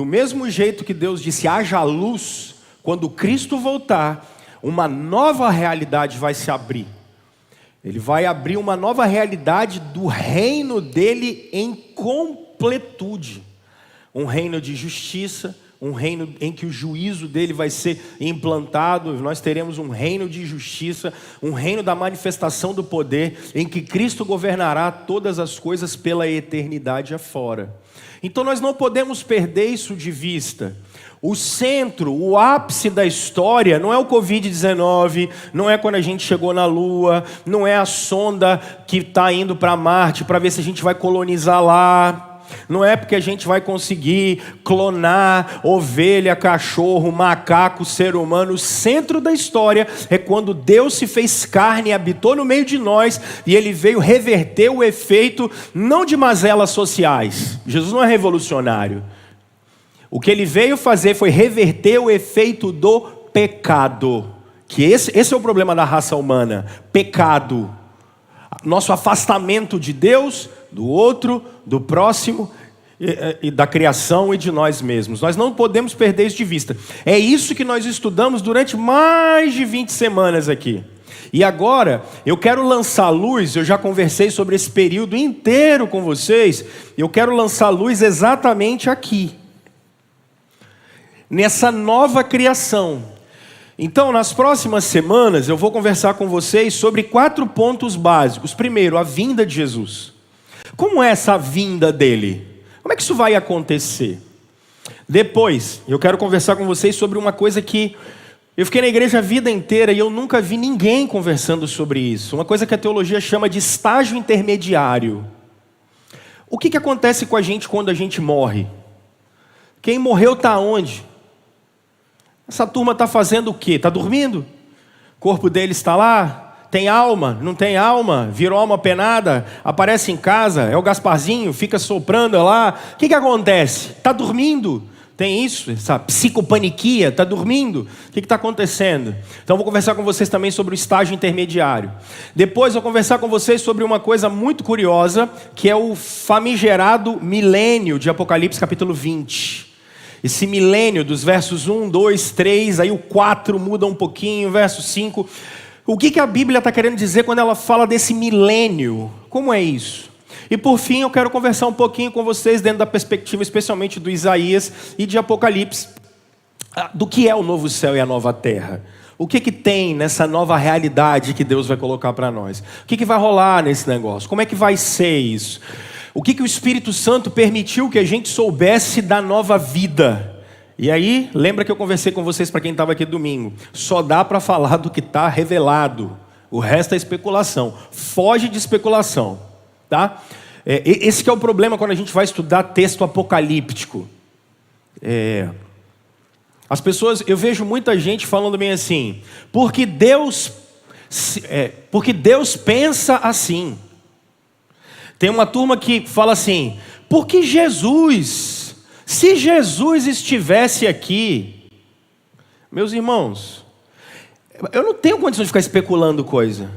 Do mesmo jeito que Deus disse, haja luz, quando Cristo voltar, uma nova realidade vai se abrir. Ele vai abrir uma nova realidade do reino dele em completude. Um reino de justiça, um reino em que o juízo dele vai ser implantado. Nós teremos um reino de justiça, um reino da manifestação do poder, em que Cristo governará todas as coisas pela eternidade afora. Então nós não podemos perder isso de vista. O centro, o ápice da história não é o Covid-19, não é quando a gente chegou na Lua, não é a sonda que está indo para Marte para ver se a gente vai colonizar lá, não é porque a gente vai conseguir clonar ovelha, cachorro, macaco, ser humano. O centro da história é quando Deus se fez carne e habitou no meio de nós, e Ele veio reverter o efeito não de mazelas sociais. Jesus não é revolucionário. O que ele veio fazer foi reverter o efeito do pecado. Que esse é o problema da raça humana. Pecado. Nosso afastamento de Deus, do outro, do próximo, e da criação e de nós mesmos. Nós não podemos perder isso de vista. É isso que nós estudamos durante mais de 20 semanas aqui. E agora, eu quero lançar luz, eu já conversei sobre esse período inteiro com vocês, eu quero lançar luz exatamente aqui. Nessa nova criação. Então, nas próximas semanas, eu vou conversar com vocês sobre 4 pontos básicos. Primeiro, a vinda de Jesus. Como é essa vinda dele? Como é que isso vai acontecer? Depois, eu quero conversar com vocês sobre uma coisa que eu fiquei na igreja a vida inteira e eu nunca vi ninguém conversando sobre isso. Uma coisa que a teologia chama de estágio intermediário. O que acontece com a gente quando a gente morre? Quem morreu está onde? Essa turma está fazendo o quê? Está dormindo? O corpo dele está lá? Tem alma? Não tem alma? Virou alma penada? Aparece em casa? É o Gasparzinho? Fica soprando lá? O que acontece? Está dormindo? Tem isso? Essa psicopaniquia? Está dormindo? O que está acontecendo? Então vou conversar com vocês também sobre o estágio intermediário. Depois vou conversar com vocês sobre uma coisa muito curiosa, que é o famigerado milênio de Apocalipse capítulo 20. Esse milênio dos versos 1, 2, 3, aí o 4 muda um pouquinho, verso 5. O que a Bíblia está querendo dizer quando ela fala desse milênio? Como é isso? E por fim eu quero conversar um pouquinho com vocês dentro da perspectiva especialmente do Isaías e de Apocalipse, do que é o novo céu e a nova terra. O que tem nessa nova realidade que Deus vai colocar para nós? O que vai rolar nesse negócio? Como é que vai ser isso? O que o Espírito Santo permitiu que a gente soubesse da nova vida? E aí, lembra que eu conversei com vocês para quem estava aqui domingo. Só dá para falar do que está revelado. O resto é especulação. Foge de especulação. Tá? Esse que é o problema quando a gente vai estudar texto apocalíptico. As pessoas, eu vejo muita gente falando bem assim, porque Deus pensa assim. Tem uma turma que fala assim, porque Jesus, se Jesus estivesse aqui, meus irmãos, eu não tenho condição de ficar especulando coisa.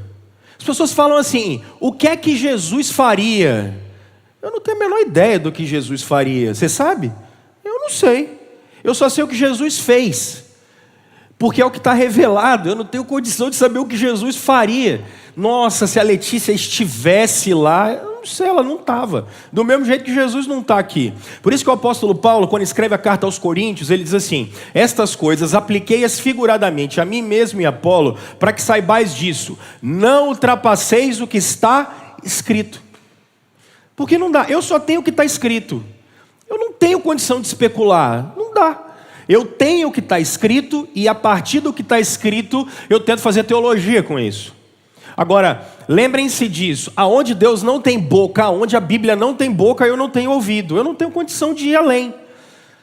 As pessoas falam assim, o que é que Jesus faria? Eu não tenho a menor ideia do que Jesus faria, você sabe? Eu não sei, eu só sei o que Jesus fez, porque é o que está revelado, eu não tenho condição de saber o que Jesus faria. Nossa, se a Letícia estivesse lá, eu não sei, ela não estava. Do mesmo jeito que Jesus não está aqui. Por isso que o apóstolo Paulo, quando escreve a carta aos Coríntios, ele diz assim, estas coisas apliquei-as figuradamente a mim mesmo e a Apolo, para que saibais disso. Não ultrapasseis o que está escrito. Porque não dá, eu só tenho o que está escrito. Eu não tenho condição de especular, não dá. Eu tenho o que está escrito e a partir do que está escrito, eu tento fazer teologia com isso. Agora, lembrem-se disso, aonde Deus não tem boca, aonde a Bíblia não tem boca, eu não tenho ouvido, eu não tenho condição de ir além.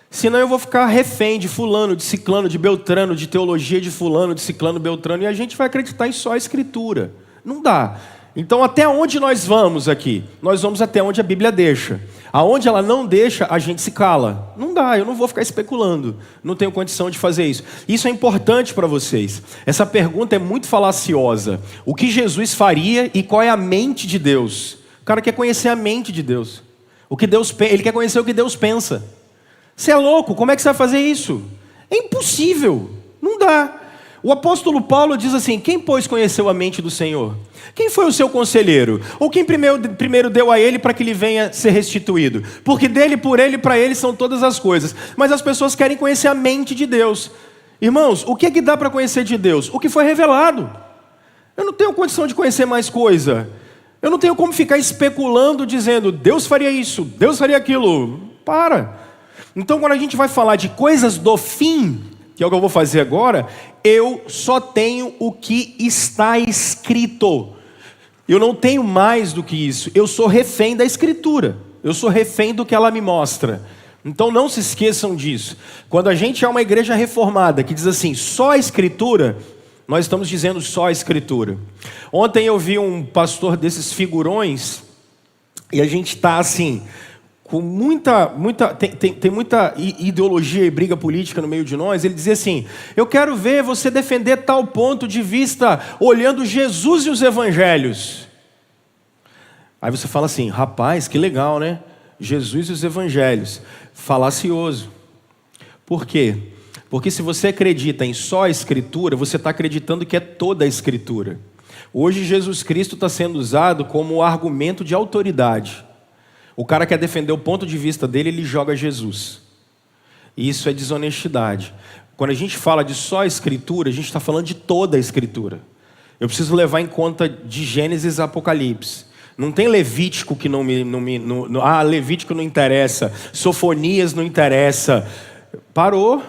Senão eu vou ficar refém de fulano, de ciclano, de beltrano, de teologia de fulano, de ciclano, beltrano, e a gente vai acreditar em só a Escritura. Não dá. Então até onde nós vamos aqui? Nós vamos até onde a Bíblia deixa. Aonde ela não deixa, a gente se cala. Não dá, eu não vou ficar especulando. Não tenho condição de fazer isso. Isso é importante para vocês. Essa pergunta é muito falaciosa. O que Jesus faria e qual é a mente de Deus? O cara quer conhecer a mente de Deus. Ele quer conhecer o que Deus pensa. Você é louco? Como é que você vai fazer isso? É impossível. Não dá. O apóstolo Paulo diz assim: quem, pois, conheceu a mente do Senhor? Quem foi o seu conselheiro? Ou quem primeiro deu a ele para que ele venha ser restituído? Porque dele, por ele e para ele são todas as coisas. Mas as pessoas querem conhecer a mente de Deus. Irmãos, o que é que dá para conhecer de Deus? O que foi revelado. Eu não tenho condição de conhecer mais coisa. Eu não tenho como ficar especulando, dizendo, Deus faria isso, Deus faria aquilo. Para. Então, quando a gente vai falar de coisas do fim, que é o que eu vou fazer agora, eu só tenho o que está escrito. Eu não tenho mais do que isso. Eu sou refém da Escritura. Eu sou refém do que ela me mostra. Então não se esqueçam disso. Quando a gente é uma igreja reformada que diz assim, só a Escritura, nós estamos dizendo só a Escritura. Ontem eu vi um pastor desses figurões, e a gente está assim, com tem muita ideologia e briga política no meio de nós. Ele dizia assim, eu quero ver você defender tal ponto de vista olhando Jesus e os evangelhos. Aí você fala assim, rapaz, que legal, né? Jesus e os evangelhos. Falacioso. Por quê? Porque se você acredita em só a Escritura, você está acreditando que é toda a Escritura. Hoje Jesus Cristo está sendo usado como argumento de autoridade. O cara quer defender o ponto de vista dele, ele joga Jesus. E isso é desonestidade. Quando a gente fala de só a Escritura, a gente está falando de toda a Escritura. Eu preciso levar em conta de Gênesis a Apocalipse. Não tem Levítico que Levítico não interessa. Sofonias não interessa. Parou.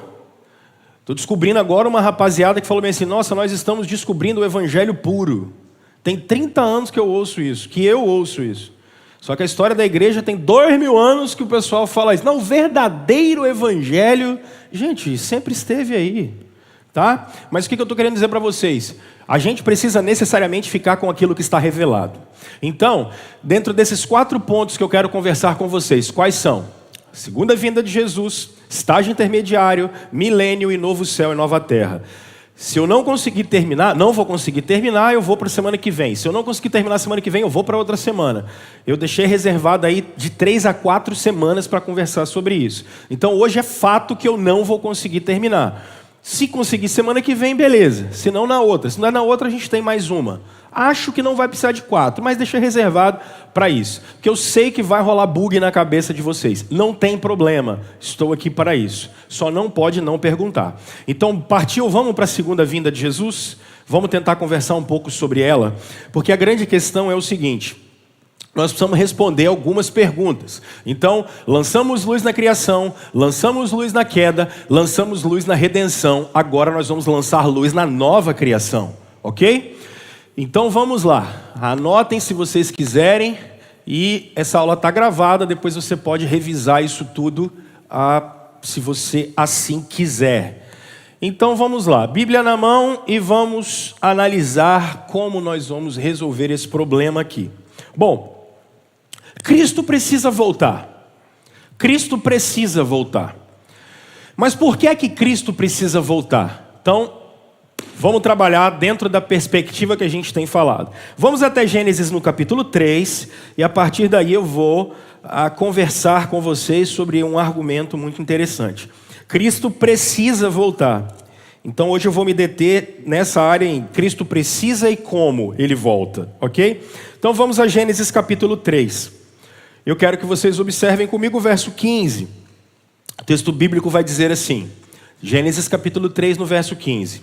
Estou descobrindo agora uma rapaziada que falou bem assim, nossa, nós estamos descobrindo o evangelho puro. Tem 30 anos que eu ouço isso, Só que a história da igreja tem 2000 anos que o pessoal fala isso. Não, o verdadeiro evangelho, gente, sempre esteve aí, tá? Mas o que eu estou querendo dizer para vocês? A gente precisa necessariamente ficar com aquilo que está revelado. Então, dentro desses 4 pontos que eu quero conversar com vocês, quais são? Segunda vinda de Jesus, estágio intermediário, milênio e novo céu e nova terra. Se eu não conseguir terminar, não vou conseguir terminar, eu vou para a semana que vem. Se eu não conseguir terminar a semana que vem, eu vou para outra semana. Eu deixei reservado aí de 3 a 4 semanas para conversar sobre isso. Então hoje é fato que eu não vou conseguir terminar. Se conseguir semana que vem, beleza. Se não, na outra. Se não é na outra, a gente tem mais uma. Acho que não vai precisar de 4, mas deixei reservado para isso. Porque eu sei que vai rolar bug na cabeça de vocês. Não tem problema. Estou aqui para isso. Só não pode não perguntar. Então, partiu, vamos para a segunda vinda de Jesus? Vamos tentar conversar um pouco sobre ela. Porque a grande questão é o seguinte. Nós precisamos responder algumas perguntas. Então, lançamos luz na criação, lançamos luz na queda, lançamos luz na redenção. Agora nós vamos lançar luz na nova criação. Ok? Então vamos lá, anotem se vocês quiserem, e essa aula está gravada, depois você pode revisar isso tudo, se você assim quiser. Então vamos lá, Bíblia na mão, e vamos analisar como nós vamos resolver esse problema aqui. Bom, Cristo precisa voltar. Cristo precisa voltar. Mas por que é que Cristo precisa voltar? Então, vamos trabalhar dentro da perspectiva que a gente tem falado. Vamos até Gênesis no capítulo 3, e a partir daí eu vou conversar com vocês sobre um argumento muito interessante. Cristo precisa voltar. Então hoje eu vou me deter nessa área em Cristo precisa e como ele volta, ok? Então vamos a Gênesis capítulo 3. Eu quero que vocês observem comigo o verso 15. O texto bíblico vai dizer assim, Gênesis capítulo 3 no verso 15.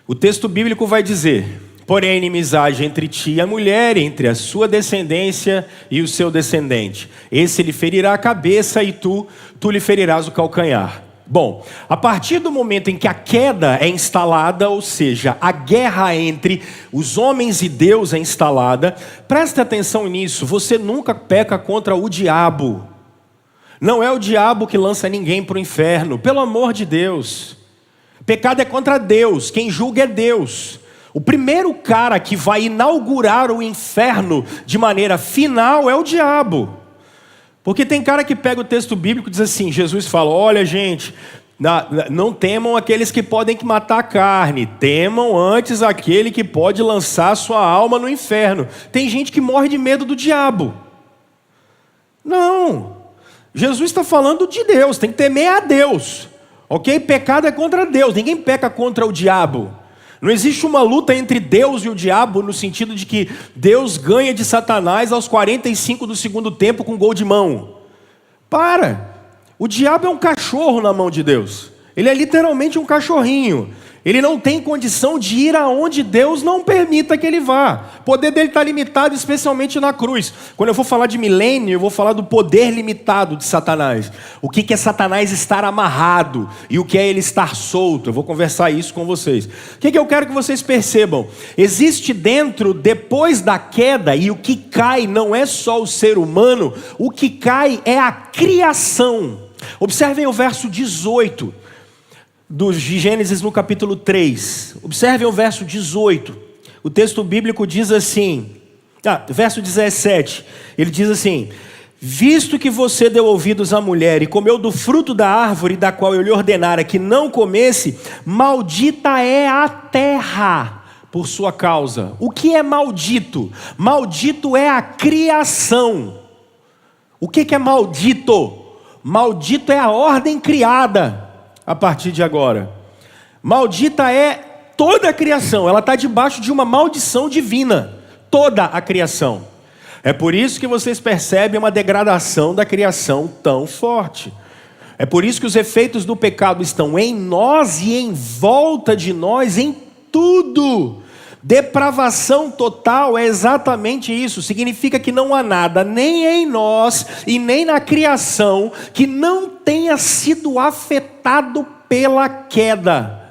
O texto bíblico vai dizer, porém a inimizade entre ti e a mulher, entre a sua descendência e o seu descendente. Esse lhe ferirá a cabeça e tu lhe ferirás o calcanhar. Bom, a partir do momento em que a queda é instalada, ou seja, a guerra entre os homens e Deus é instalada, preste atenção nisso, você nunca peca contra o diabo. Não é o diabo que lança ninguém para o inferno, pelo amor de Deus. Pecado é contra Deus, quem julga é Deus. O primeiro cara que vai inaugurar o inferno de maneira final é o diabo. Porque tem cara que pega o texto bíblico e diz assim, Jesus fala, olha gente, não temam aqueles que podem matar a carne, temam antes aquele que pode lançar sua alma no inferno. Tem gente que morre de medo do diabo. Não. Jesus está falando de Deus, tem que temer a Deus. Ok? Pecado é contra Deus, ninguém peca contra o diabo. Não existe uma luta entre Deus e o diabo no sentido de que Deus ganha de Satanás aos 45 do segundo tempo com gol de mão. Para! O diabo é um cachorro na mão de Deus. Ele é literalmente um cachorrinho. Ele não tem condição de ir aonde Deus não permita que ele vá. O poder dele está limitado, especialmente na cruz. Quando eu for falar de milênio, eu vou falar do poder limitado de Satanás. O que é Satanás estar amarrado e o que é ele estar solto. Eu vou conversar isso com vocês. O que eu quero que vocês percebam? Existe dentro, depois da queda, e o que cai não é só o ser humano, o que cai é a criação. Observem o verso 18. De Gênesis no capítulo 3, observem o verso 18, o texto bíblico diz assim, verso 17, ele diz assim: visto que você deu ouvidos à mulher e comeu do fruto da árvore da qual eu lhe ordenara que não comesse, maldita é a terra por sua causa. O que é maldito? Maldito é a criação. O que é maldito? Maldito é a ordem criada. A partir de agora, maldita é toda a criação, ela está debaixo de uma maldição divina, toda a criação. É por isso que vocês percebem uma degradação da criação tão forte. É por isso que os efeitos do pecado estão em nós e em volta de nós, em tudo. Depravação total é exatamente isso. Significa que não há nada, nem em nós e nem na criação, que não tenha sido afetado pela queda.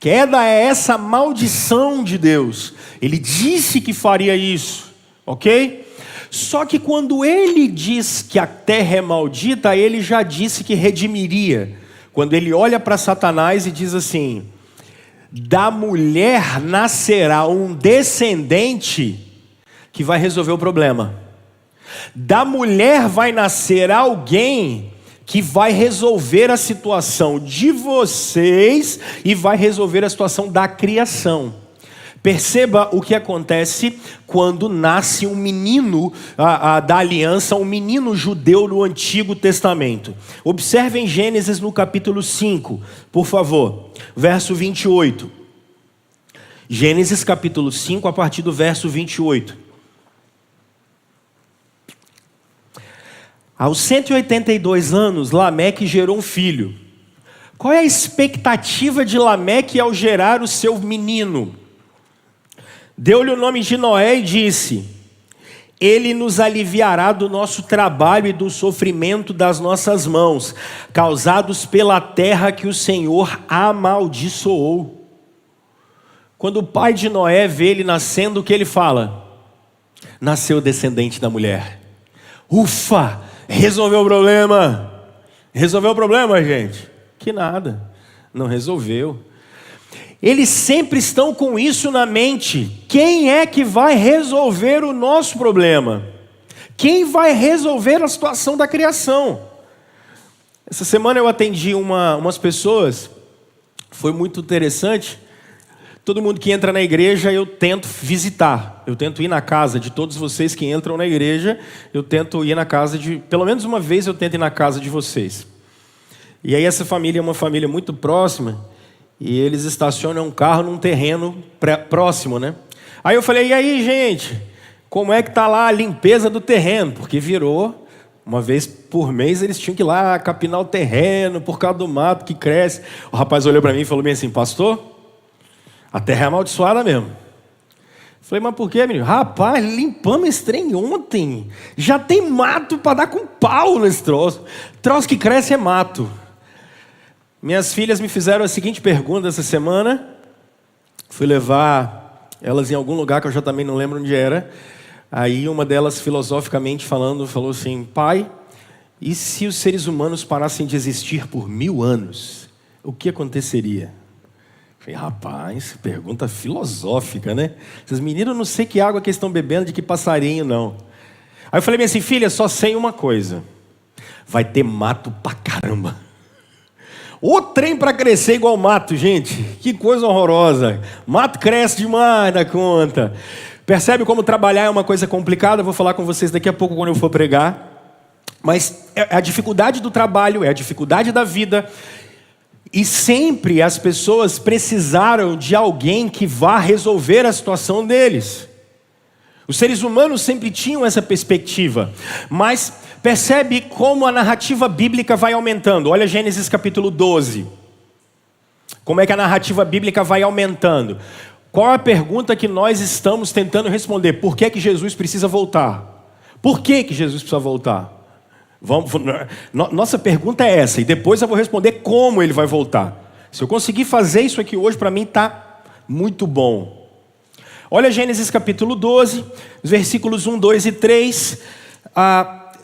Queda é essa maldição de Deus. Ele disse que faria isso, ok? Só que quando ele diz que a terra é maldita, ele já disse que redimiria. Quando ele olha para Satanás e diz assim: da mulher nascerá um descendente que vai resolver o problema. Da mulher vai nascer alguém que vai resolver a situação de vocês e vai resolver a situação da criação. Perceba o que acontece quando nasce um menino da aliança, um menino judeu no Antigo Testamento. Observem Gênesis no capítulo 5, por favor, verso 28. Gênesis capítulo 5, a partir do verso 28. Aos 182 anos, Lameque gerou um filho. Qual é a expectativa de Lameque ao gerar o seu menino? Deu-lhe o nome de Noé e disse: ele nos aliviará do nosso trabalho e do sofrimento das nossas mãos, causados pela terra que o Senhor amaldiçoou. Quando o pai de Noé vê ele nascendo, o que ele fala? Nasceu descendente da mulher. Ufa, resolveu o problema. Resolveu o problema, gente? Que nada, não resolveu. Eles sempre estão com isso na mente. Quem é que vai resolver o nosso problema? Quem vai resolver a situação da criação? Essa semana eu atendi umas pessoas. Foi muito interessante. Todo mundo que entra na igreja eu tento visitar. Eu tento ir na casa de todos vocês que entram na igreja. Eu tento ir na casa de... Pelo menos uma vez eu tento ir na casa de vocês. E aí essa família é uma família muito próxima. E eles estacionam um carro num terreno próximo, né? Aí eu falei: e aí, gente, como é que tá lá a limpeza do terreno? Porque virou, uma vez por mês eles tinham que ir lá capinar o terreno por causa do mato que cresce. O rapaz olhou para mim e falou bem assim: pastor, a terra é amaldiçoada mesmo. Eu falei: mas por quê, menino? Rapaz, limpamos esse trem ontem. Já tem mato para dar com pau nesse troço. Troço que cresce é mato. Minhas filhas me fizeram a seguinte pergunta essa semana. Fui levar elas em algum lugar que eu já também não lembro onde era. Aí uma delas, filosoficamente falando, falou assim: pai, e se os seres humanos parassem de existir por 1000 anos? O que aconteceria? Falei: rapaz, pergunta filosófica, né? Essas meninas, não sei que água que estão bebendo, de que passarinho, não. Aí eu falei bem assim: filha, só sei uma coisa. Vai ter mato pra caramba. O trem para crescer igual mato, gente. Que coisa horrorosa. Mato cresce demais da conta. Percebe como trabalhar é uma coisa complicada? Eu vou falar com vocês daqui a pouco quando eu for pregar. Mas é a dificuldade do trabalho, é a dificuldade da vida. E sempre as pessoas precisaram de alguém que vá resolver a situação deles. Os seres humanos sempre tinham essa perspectiva. Mas percebe como a narrativa bíblica vai aumentando. Olha Gênesis capítulo 12. Como é que a narrativa bíblica vai aumentando? Qual a pergunta que nós estamos tentando responder? Por que Jesus precisa voltar? Por que Jesus precisa voltar? Nossa pergunta é essa, e depois eu vou responder como ele vai voltar. Se eu conseguir fazer isso aqui hoje, para mim está muito bom. Olha Gênesis capítulo 12, versículos 1, 2 e 3.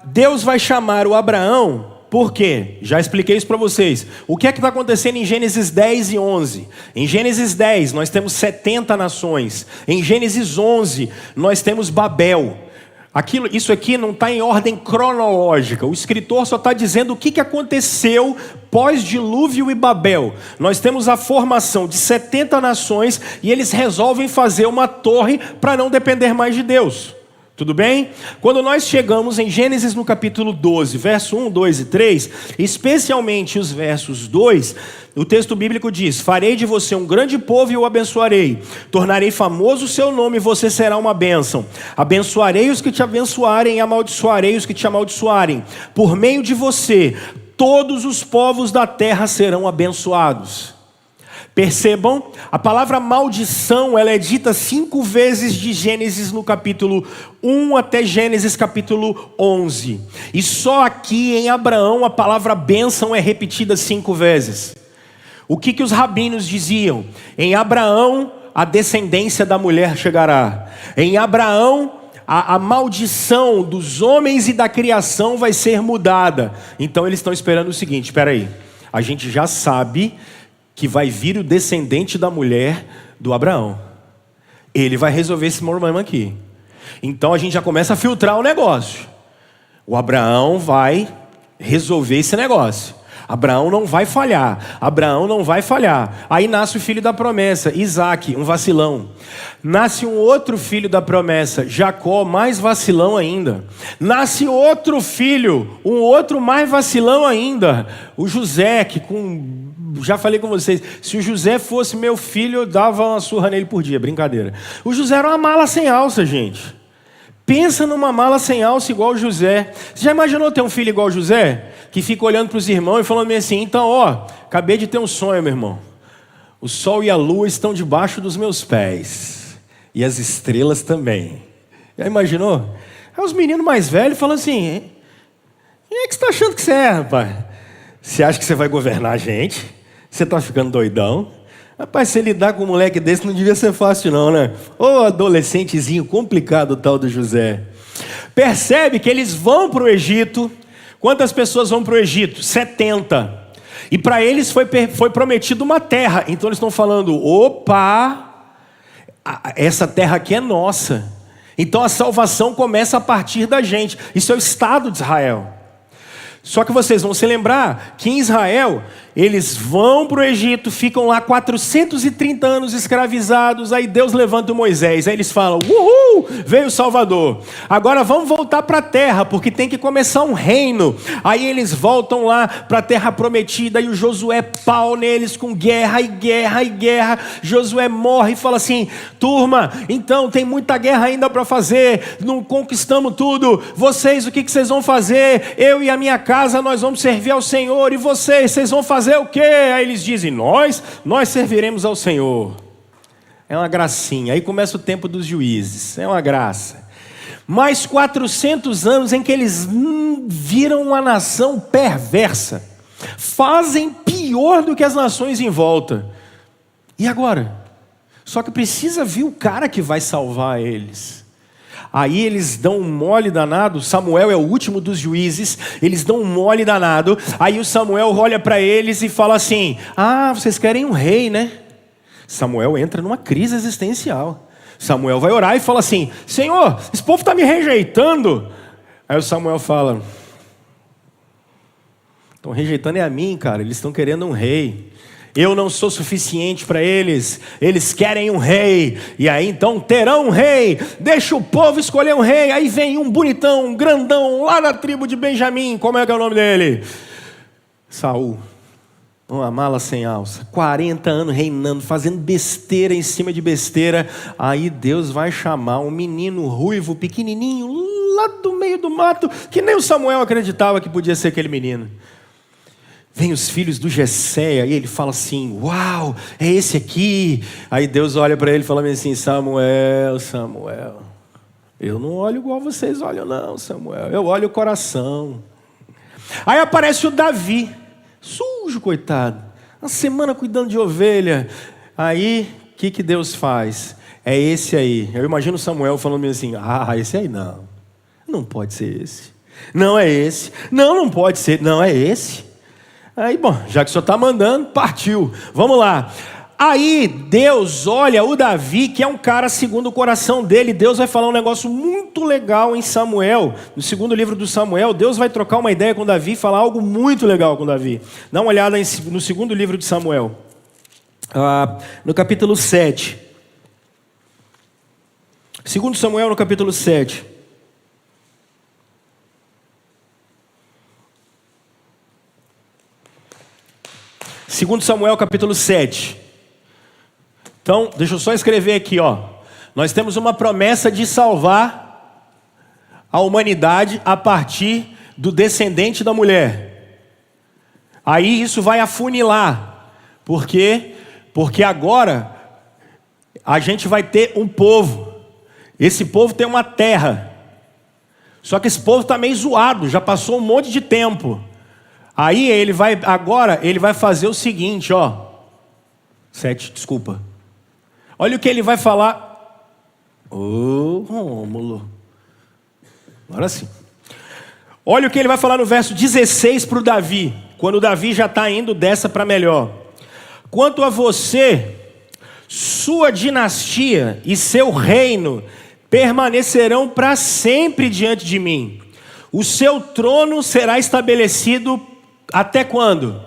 Deus vai chamar o Abraão, por quê? Já expliquei isso para vocês. O que é que está acontecendo em Gênesis 10 e 11? Em Gênesis 10 nós temos 70 nações. Em Gênesis 11 nós temos Babel. Isso aqui não está em ordem cronológica. O escritor só está dizendo o que aconteceu pós-dilúvio e Babel. Nós temos a formação de 70 nações e eles resolvem fazer uma torre para não depender mais de Deus. Tudo bem? Quando nós chegamos em Gênesis no capítulo 12, verso 1, 2 e 3, especialmente os versos 2, o texto bíblico diz: farei de você um grande povo e o abençoarei. Tornarei famoso o seu nome e você será uma bênção. Abençoarei os que te abençoarem e amaldiçoarei os que te amaldiçoarem. Por meio de você, todos os povos da terra serão abençoados. Percebam, a palavra maldição, ela é dita 5 vezes de Gênesis no capítulo 1 até Gênesis capítulo 11. E só aqui em Abraão a palavra bênção é repetida 5 vezes. O que os rabinos diziam? Em Abraão a descendência da mulher chegará. Em Abraão a maldição dos homens e da criação vai ser mudada. Então eles estão esperando o seguinte: espera aí, a gente já sabe que vai vir o descendente da mulher do Abraão. Ele vai resolver esse problema aqui. Então a gente já começa a filtrar o negócio. O Abraão vai resolver esse negócio. Abraão não vai falhar. Abraão não vai falhar. Aí nasce o filho da promessa, Isaac, um vacilão. Nasce um outro filho da promessa, Jacó, mais vacilão ainda. Nasce outro filho, um outro mais vacilão ainda, o José, que já falei com vocês, se o José fosse meu filho, eu dava uma surra nele por dia, brincadeira. O José era uma mala sem alça, gente. Pensa numa mala sem alça igual o José. Você já imaginou ter um filho igual o José? Que fica olhando para os irmãos e falando assim: então, acabei de ter um sonho, meu irmão. O sol e a lua estão debaixo dos meus pés. E as estrelas também. Já imaginou? Aí os meninos mais velhos falam assim: quem é que você está achando que você é, rapaz? Você acha que você vai governar a gente? Você está ficando doidão? Rapaz, se lidar com um moleque desse não devia ser fácil não, né? Ô adolescentezinho complicado o tal do José. Percebe que eles vão para o Egito. Quantas pessoas vão para o Egito? 70. E para eles foi prometido uma terra. Então eles estão falando: opa, essa terra aqui é nossa. Então a salvação começa a partir da gente. Isso é o Estado de Israel. Só que vocês vão se lembrar que em Israel, eles vão para o Egito, ficam lá 430 anos escravizados, aí Deus levanta o Moisés, aí eles falam: uhul, veio o Salvador, agora vamos voltar para a terra, porque tem que começar um reino. Aí eles voltam lá para a terra prometida, e o Josué pau neles com guerra e guerra e guerra. Josué morre e fala assim: turma, então tem muita guerra ainda para fazer, não conquistamos tudo, vocês, o que vocês vão fazer? Eu e a minha casa, nós vamos servir ao Senhor, e vocês vão fazer o quê? Aí eles dizem: nós serviremos ao Senhor. É uma gracinha. Aí começa o tempo dos juízes, é uma graça. Mais 400 anos em que eles viram uma nação perversa, fazem pior do que as nações em volta. E agora? Só que precisa vir o cara que vai salvar eles. Aí eles dão um mole danado. Samuel é o último dos juízes. Eles dão um mole danado. Aí o Samuel olha para eles e fala assim: vocês querem um rei, né? Samuel entra numa crise existencial. Samuel vai orar e fala assim: Senhor, esse povo está me rejeitando. Aí o Samuel fala: estão rejeitando é a mim, cara. Eles estão querendo um rei. Eu não sou suficiente para eles. Eles querem um rei. E aí então terão um rei. Deixa o povo escolher um rei. Aí vem um bonitão, um grandão, lá da tribo de Benjamim. Como é que é o nome dele? Saul. Uma mala sem alça. 40 anos reinando, fazendo besteira em cima de besteira. Aí Deus vai chamar um menino ruivo, pequenininho, lá do meio do mato, que nem o Samuel acreditava que podia ser aquele menino. Vem os filhos do Jessé, e ele fala assim, uau, é esse aqui. Aí Deus olha para ele e fala assim, Samuel, eu não olho igual vocês olham não, Samuel, eu olho o coração. Aí aparece o Davi, sujo, coitado, uma semana cuidando de ovelha. Aí, o que Deus faz? É esse aí. Eu imagino Samuel falando assim, esse aí não pode ser esse. Não é esse, não pode ser, não é esse. Aí, bom, já que o senhor está mandando, partiu. Vamos lá. Aí, Deus olha o Davi, que é um cara segundo o coração dele. Deus vai falar um negócio muito legal em Samuel. No segundo livro do Samuel, Deus vai trocar uma ideia com Davi, falar algo muito legal com Davi. Dá uma olhada no segundo livro de Samuel. No capítulo 7. Segundo Samuel, no capítulo 7. Segundo Samuel, capítulo 7. Então, deixa eu só escrever aqui, ó. Nós temos uma promessa de salvar a humanidade a partir do descendente da mulher. Aí isso vai afunilar. Por quê? Porque agora a gente vai ter um povo. Esse povo tem uma terra. Só que esse povo está meio zoado, já passou um monte de tempo. Aí agora ele vai fazer o seguinte, ó. 7, desculpa. Olha o que ele vai falar. Ô, Rômulo. Agora sim. Olha o que ele vai falar no verso 16 para o Davi. Quando o Davi já está indo dessa para melhor. Quanto a você, sua dinastia e seu reino permanecerão para sempre diante de mim. O seu trono será estabelecido até quando?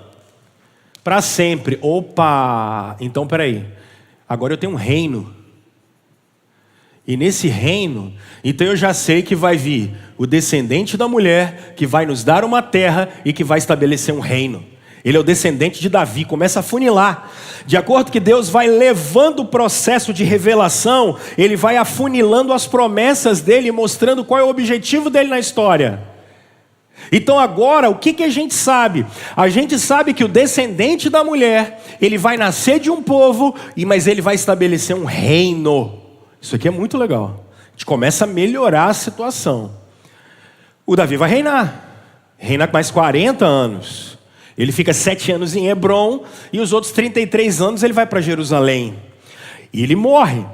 Para sempre. Opa! Então, peraí. Agora eu tenho um reino. E nesse reino, então eu já sei que vai vir o descendente da mulher, que vai nos dar uma terra e que vai estabelecer um reino. Ele é o descendente de Davi, começa a funilar. De acordo que Deus vai levando o processo de revelação, ele vai afunilando as promessas dele, mostrando qual é o objetivo dele na história. Então agora, o que a gente sabe? A gente sabe que o descendente da mulher, ele vai nascer de um povo, mas ele vai estabelecer um reino. Isso aqui é muito legal. A gente começa a melhorar a situação. O Davi vai reinar mais 40 anos. Ele fica 7 anos em Hebrom, e os outros 33 anos ele vai para Jerusalém. E ele morre.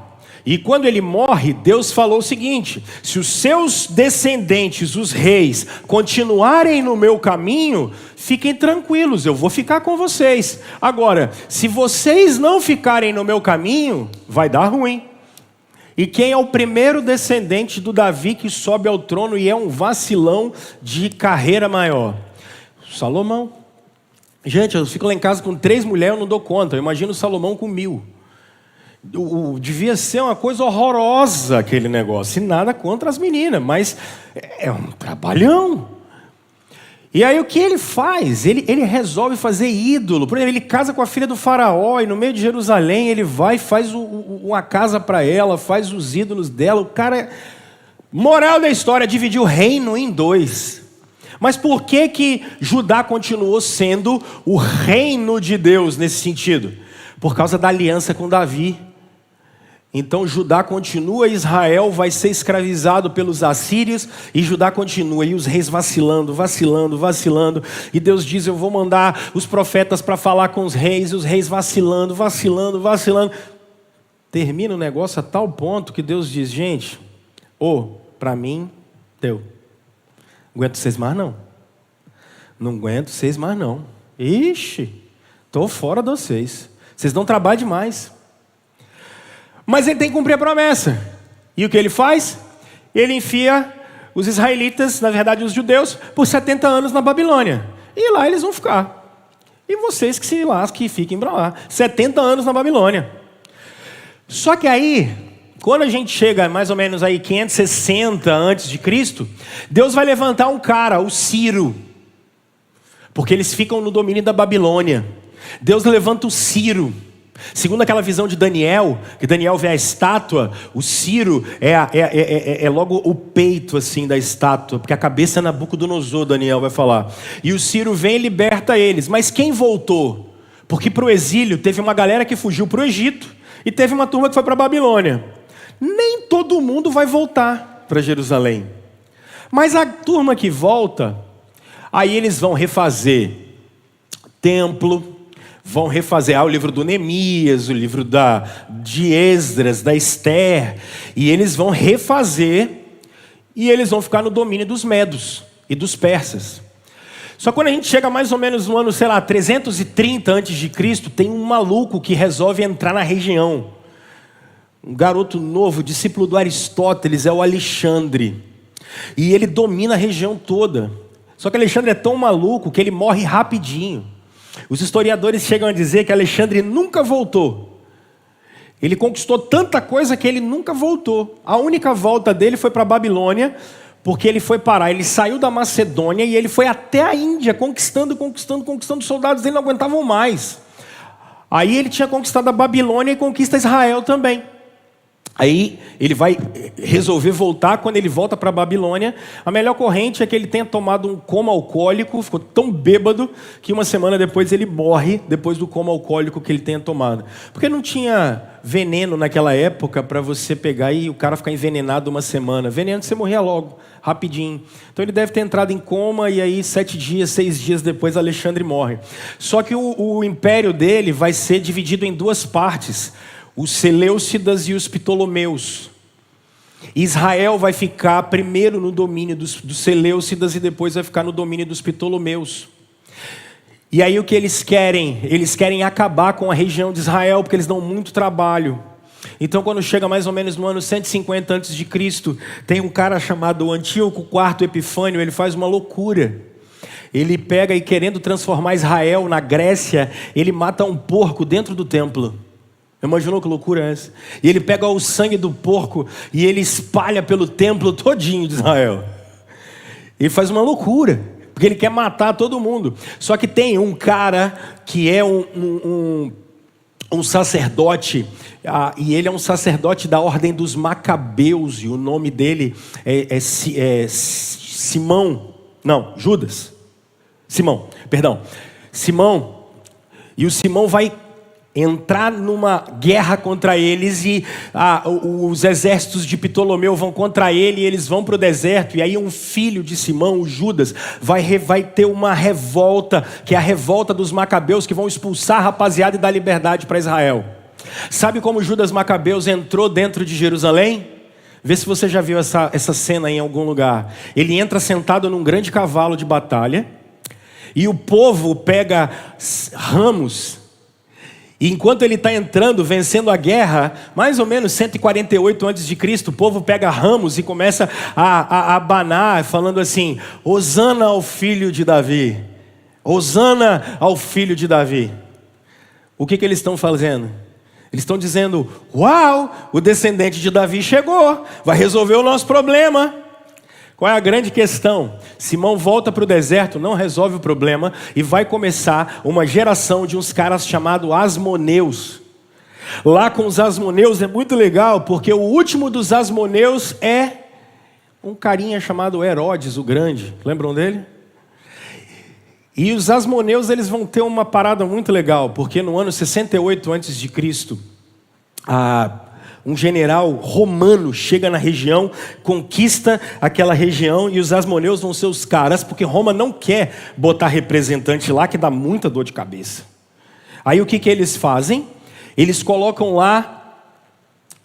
E quando ele morre, Deus falou o seguinte: se os seus descendentes, os reis, continuarem no meu caminho, fiquem tranquilos, eu vou ficar com vocês. Agora, se vocês não ficarem no meu caminho, vai dar ruim. E quem é o primeiro descendente do Davi que sobe ao trono e é um vacilão de carreira maior? Salomão. Gente, eu fico lá em casa com 3 mulheres, eu não dou conta. Eu imagino Salomão com 1000. Devia ser uma coisa horrorosa aquele negócio. E nada contra as meninas, mas é um trabalhão. E aí o que ele faz? Ele resolve fazer ídolo. Por exemplo, ele casa com a filha do faraó, e no meio de Jerusalém ele vai e faz uma casa para ela, faz os ídolos dela. O cara, moral da história, dividiu o reino em 2. Mas por que Judá continuou sendo o reino de Deus nesse sentido? Por causa da aliança com Davi. Então Judá continua, Israel vai ser escravizado pelos assírios, e Judá continua, e os reis vacilando. E Deus diz: eu vou mandar os profetas para falar com os reis, e os reis vacilando. Termina o negócio a tal ponto que Deus diz: gente, para mim, deu. Não aguento vocês mais não. Não aguento vocês mais não. Ixi, estou fora de vocês. Vocês dão trabalho demais. Mas ele tem que cumprir a promessa. E o que ele faz? Ele enfia os israelitas, na verdade os judeus, por 70 anos na Babilônia. E lá eles vão ficar. E vocês que se lasquem e fiquem para lá. 70 anos na Babilônia. Só que aí, quando a gente chega mais ou menos aí 560 antes de Cristo, Deus vai levantar um cara, o Ciro. Porque eles ficam no domínio da Babilônia. Deus levanta o Ciro. Segundo aquela visão de Daniel, que Daniel vê a estátua, o Ciro é logo o peito assim da estátua, porque a cabeça é Nabucodonosor, Daniel vai falar. E o Ciro vem e liberta eles. Mas quem voltou? Porque para o exílio teve uma galera que fugiu para o Egito e teve uma turma que foi para a Babilônia. Nem todo mundo vai voltar para Jerusalém. Mas a turma que volta, aí eles vão refazer templo, vão refazer o livro do Neemias, o livro de Esdras, da Esther, e eles vão refazer, e eles vão ficar no domínio dos medos e dos persas. Só que quando a gente chega mais ou menos no ano, 330 a.C., tem um maluco que resolve entrar na região. Um garoto novo, discípulo do Aristóteles, é o Alexandre. E ele domina a região toda. Só que Alexandre é tão maluco que ele morre rapidinho. Os historiadores chegam a dizer que Alexandre nunca voltou. Ele conquistou tanta coisa que ele nunca voltou. A única volta dele foi para a Babilônia, porque ele foi parar. Ele saiu da Macedônia e ele foi até a Índia, conquistando. Os soldados dele não aguentavam mais. Aí ele tinha conquistado a Babilônia e conquista Israel também. Aí ele vai resolver voltar. Quando ele volta para a Babilônia, a melhor corrente é que ele tenha tomado um coma alcoólico, ficou tão bêbado que uma semana depois ele morre, depois do coma alcoólico que ele tenha tomado. Porque não tinha veneno naquela época para você pegar e o cara ficar envenenado uma semana. Veneno você morria logo, rapidinho. Então ele deve ter entrado em coma e aí 6 dias depois Alexandre morre. Só que o império dele vai ser dividido em 2 partes. Os Seleucidas e os Ptolomeus. Israel vai ficar primeiro no domínio dos Seleucidas e depois vai ficar no domínio dos Ptolomeus. E aí o que eles querem? Eles querem acabar com a região de Israel, porque eles dão muito trabalho. Então quando chega mais ou menos no ano 150 a.C., tem um cara chamado Antíoco IV Epifânio, ele faz uma loucura. Ele pega e, querendo transformar Israel na Grécia, ele mata um porco dentro do templo. Imaginou que loucura é essa? E ele pega o sangue do porco e ele espalha pelo templo todinho de Israel. Ele faz uma loucura, porque ele quer matar todo mundo. Só que tem um cara que é um sacerdote, e ele é um sacerdote da ordem dos Macabeus, e o nome dele é Simão. Não, Judas. Simão, perdão. Simão. E o Simão vai entrar numa guerra contra eles e os exércitos de Ptolomeu vão contra ele e eles vão para o deserto. E aí um filho de Simão, o Judas, vai ter uma revolta, que é a revolta dos Macabeus, que vão expulsar a rapaziada e dar liberdade para Israel. Sabe como Judas Macabeus entrou dentro de Jerusalém? Vê se você já viu essa cena em algum lugar. Ele entra sentado num grande cavalo de batalha e o povo pega ramos. E enquanto ele está entrando, vencendo a guerra, mais ou menos 148 a.C., o povo pega ramos e começa a abanar, falando assim: Hosana ao filho de Davi. Hosana ao filho de Davi. O que eles estão fazendo? Eles estão dizendo: uau, o descendente de Davi chegou, vai resolver o nosso problema. Qual é a grande questão? Simão volta para o deserto, não resolve o problema e vai começar uma geração de uns caras chamados Asmoneus. Lá com os Asmoneus é muito legal, porque o último dos Asmoneus é um carinha chamado Herodes o Grande. Lembram dele? E os Asmoneus, eles vão ter uma parada muito legal, porque no ano 68 a.C., um general romano chega na região, conquista aquela região e os Asmoneus vão ser os caras, porque Roma não quer botar representante lá, que dá muita dor de cabeça. Aí o que eles fazem? Eles colocam lá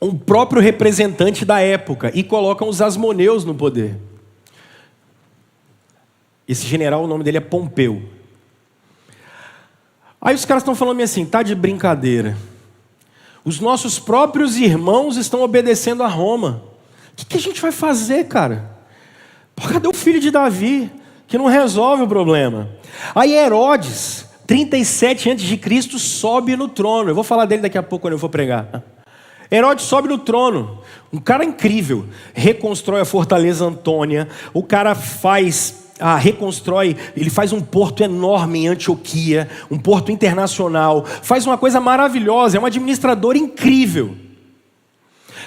um próprio representante da época e colocam os Asmoneus no poder. Esse general, o nome dele é Pompeu. Aí os caras estão falando assim: tá de brincadeira. Os nossos próprios irmãos estão obedecendo a Roma. O que a gente vai fazer, cara? Pô, cadê o filho de Davi, que não resolve o problema? Aí Herodes 37 a.C., sobe no trono. Eu vou falar dele daqui a pouco quando eu for pregar. Herodes sobe no trono, um cara incrível, reconstrói a fortaleza Antônia, o cara reconstrói, ele faz um porto enorme em Antioquia, um porto internacional, faz uma coisa maravilhosa, é um administrador incrível.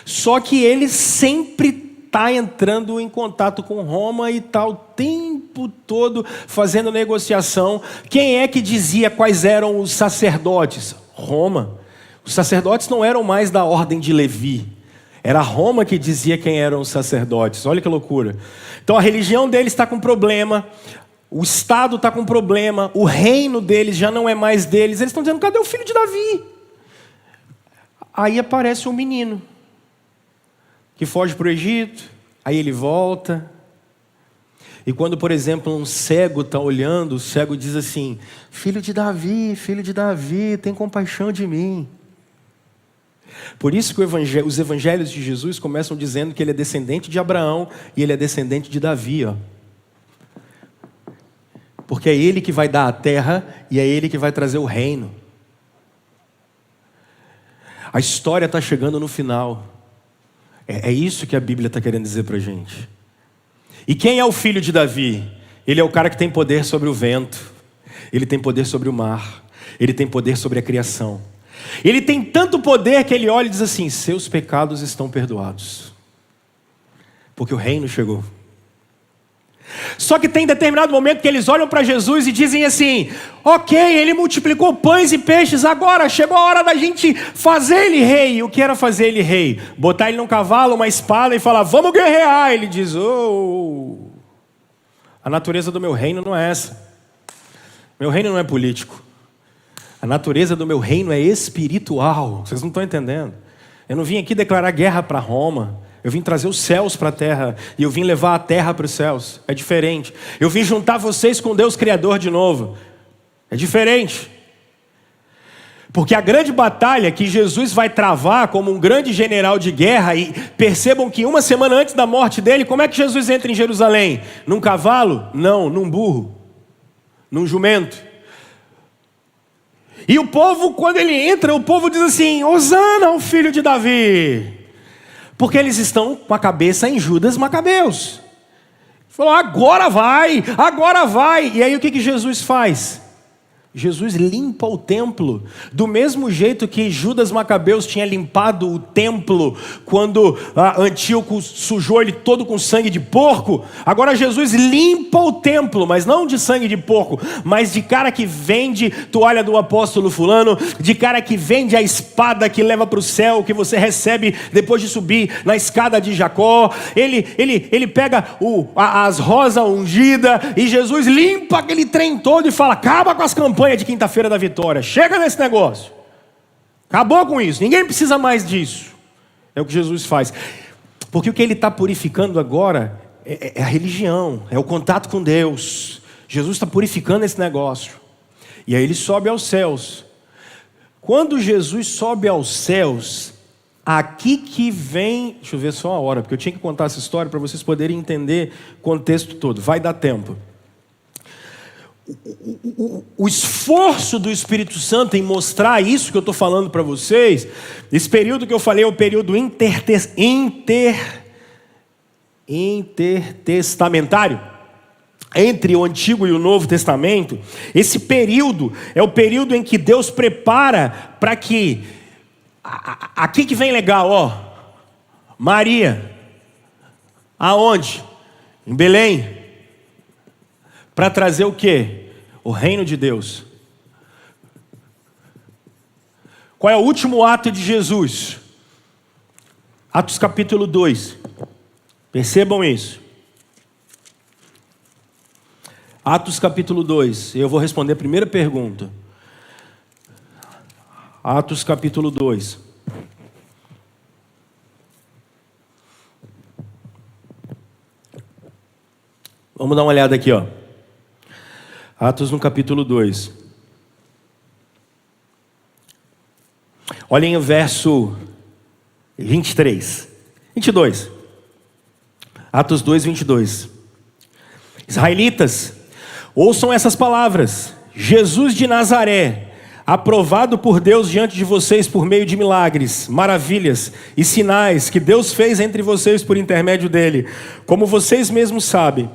Só que ele sempre está entrando em contato com Roma e está o tempo todo fazendo negociação. Quem é que dizia quais eram os sacerdotes? Roma. Os sacerdotes não eram mais da ordem de Levi. Era Roma que dizia quem eram os sacerdotes. Olha que loucura. Então a religião deles está com problema. O Estado está com problema. O reino deles já não é mais deles. Eles estão dizendo, cadê o filho de Davi? Aí aparece um menino que foge para o Egito. Aí ele volta. E quando, por exemplo, um cego está olhando, o cego diz assim, filho de Davi, tem compaixão de mim. Por isso que os evangelhos de Jesus começam dizendo que ele é descendente de Abraão e ele é descendente de Davi. Porque é ele que vai dar a terra e é ele que vai trazer o reino. A história está chegando no final. É isso que a Bíblia está querendo dizer para a gente. E quem é o filho de Davi? Ele é o cara que tem poder sobre o vento. Ele tem poder sobre o mar. Ele tem poder sobre a criação. Ele tem tanto poder que ele olha e diz assim, seus pecados estão perdoados. Porque o reino chegou. Só que tem determinado momento que eles olham para Jesus e dizem assim, ok, ele multiplicou pães e peixes, agora chegou a hora da gente fazer ele rei. O que era fazer ele rei? Botar ele num cavalo, uma espada e falar, vamos guerrear. Ele diz, a natureza do meu reino não é essa. Meu reino não é político. A natureza do meu reino é espiritual. Vocês não estão entendendo. Eu não vim aqui declarar guerra para Roma. Eu vim trazer os céus para a terra. E eu vim levar a terra para os céus. É diferente. Eu vim juntar vocês com Deus Criador de novo. É diferente. Porque a grande batalha que Jesus vai travar como um grande general de guerra, e percebam que uma semana antes da morte dele, como é que Jesus entra em Jerusalém? Num cavalo? Não, num burro. Num jumento. E o povo, quando ele entra, o povo diz assim, Hosana, o filho de Davi. Porque eles estão com a cabeça em Judas Macabeus. Falou, agora vai. E aí o que Jesus faz? Jesus limpa o templo, do mesmo jeito que Judas Macabeus tinha limpado o templo, quando Antíoco sujou ele todo com sangue de porco. Agora Jesus limpa o templo, mas não de sangue de porco, mas de cara que vende toalha do apóstolo fulano, de cara que vende a espada que leva para o céu, que você recebe depois de subir na escada de Jacó. Ele pega as rosas ungidas, e Jesus limpa aquele trem todo e fala, acaba com as campanhas de quinta-feira da vitória, chega nesse negócio, acabou com isso, ninguém precisa mais disso. É o que Jesus faz, porque o que ele está purificando agora é a religião, é o contato com Deus. Jesus está purificando esse negócio, e aí ele sobe aos céus. Quando Jesus sobe aos céus, aqui que vem, deixa eu ver só a hora, porque eu tinha que contar essa história para vocês poderem entender o contexto todo, vai dar tempo. O esforço do Espírito Santo em mostrar isso que eu estou falando para vocês, esse período que eu falei é o período intertestamentário, entre o Antigo e o Novo Testamento. Esse período é o período em que Deus prepara para que, aqui que vem legal, Maria, aonde? Em Belém. Para trazer o quê? O reino de Deus. Qual é o último ato de Jesus? Atos capítulo 2. Percebam isso. Atos capítulo 2. Eu vou responder a primeira pergunta. Atos capítulo 2. Vamos dar uma olhada aqui, Atos no capítulo 2. Olhem o verso 22. Atos 2, 22. Israelitas, ouçam essas palavras. Jesus de Nazaré, aprovado por Deus diante de vocês por meio de milagres, maravilhas e sinais que Deus fez entre vocês por intermédio dele. Como vocês mesmos sabem,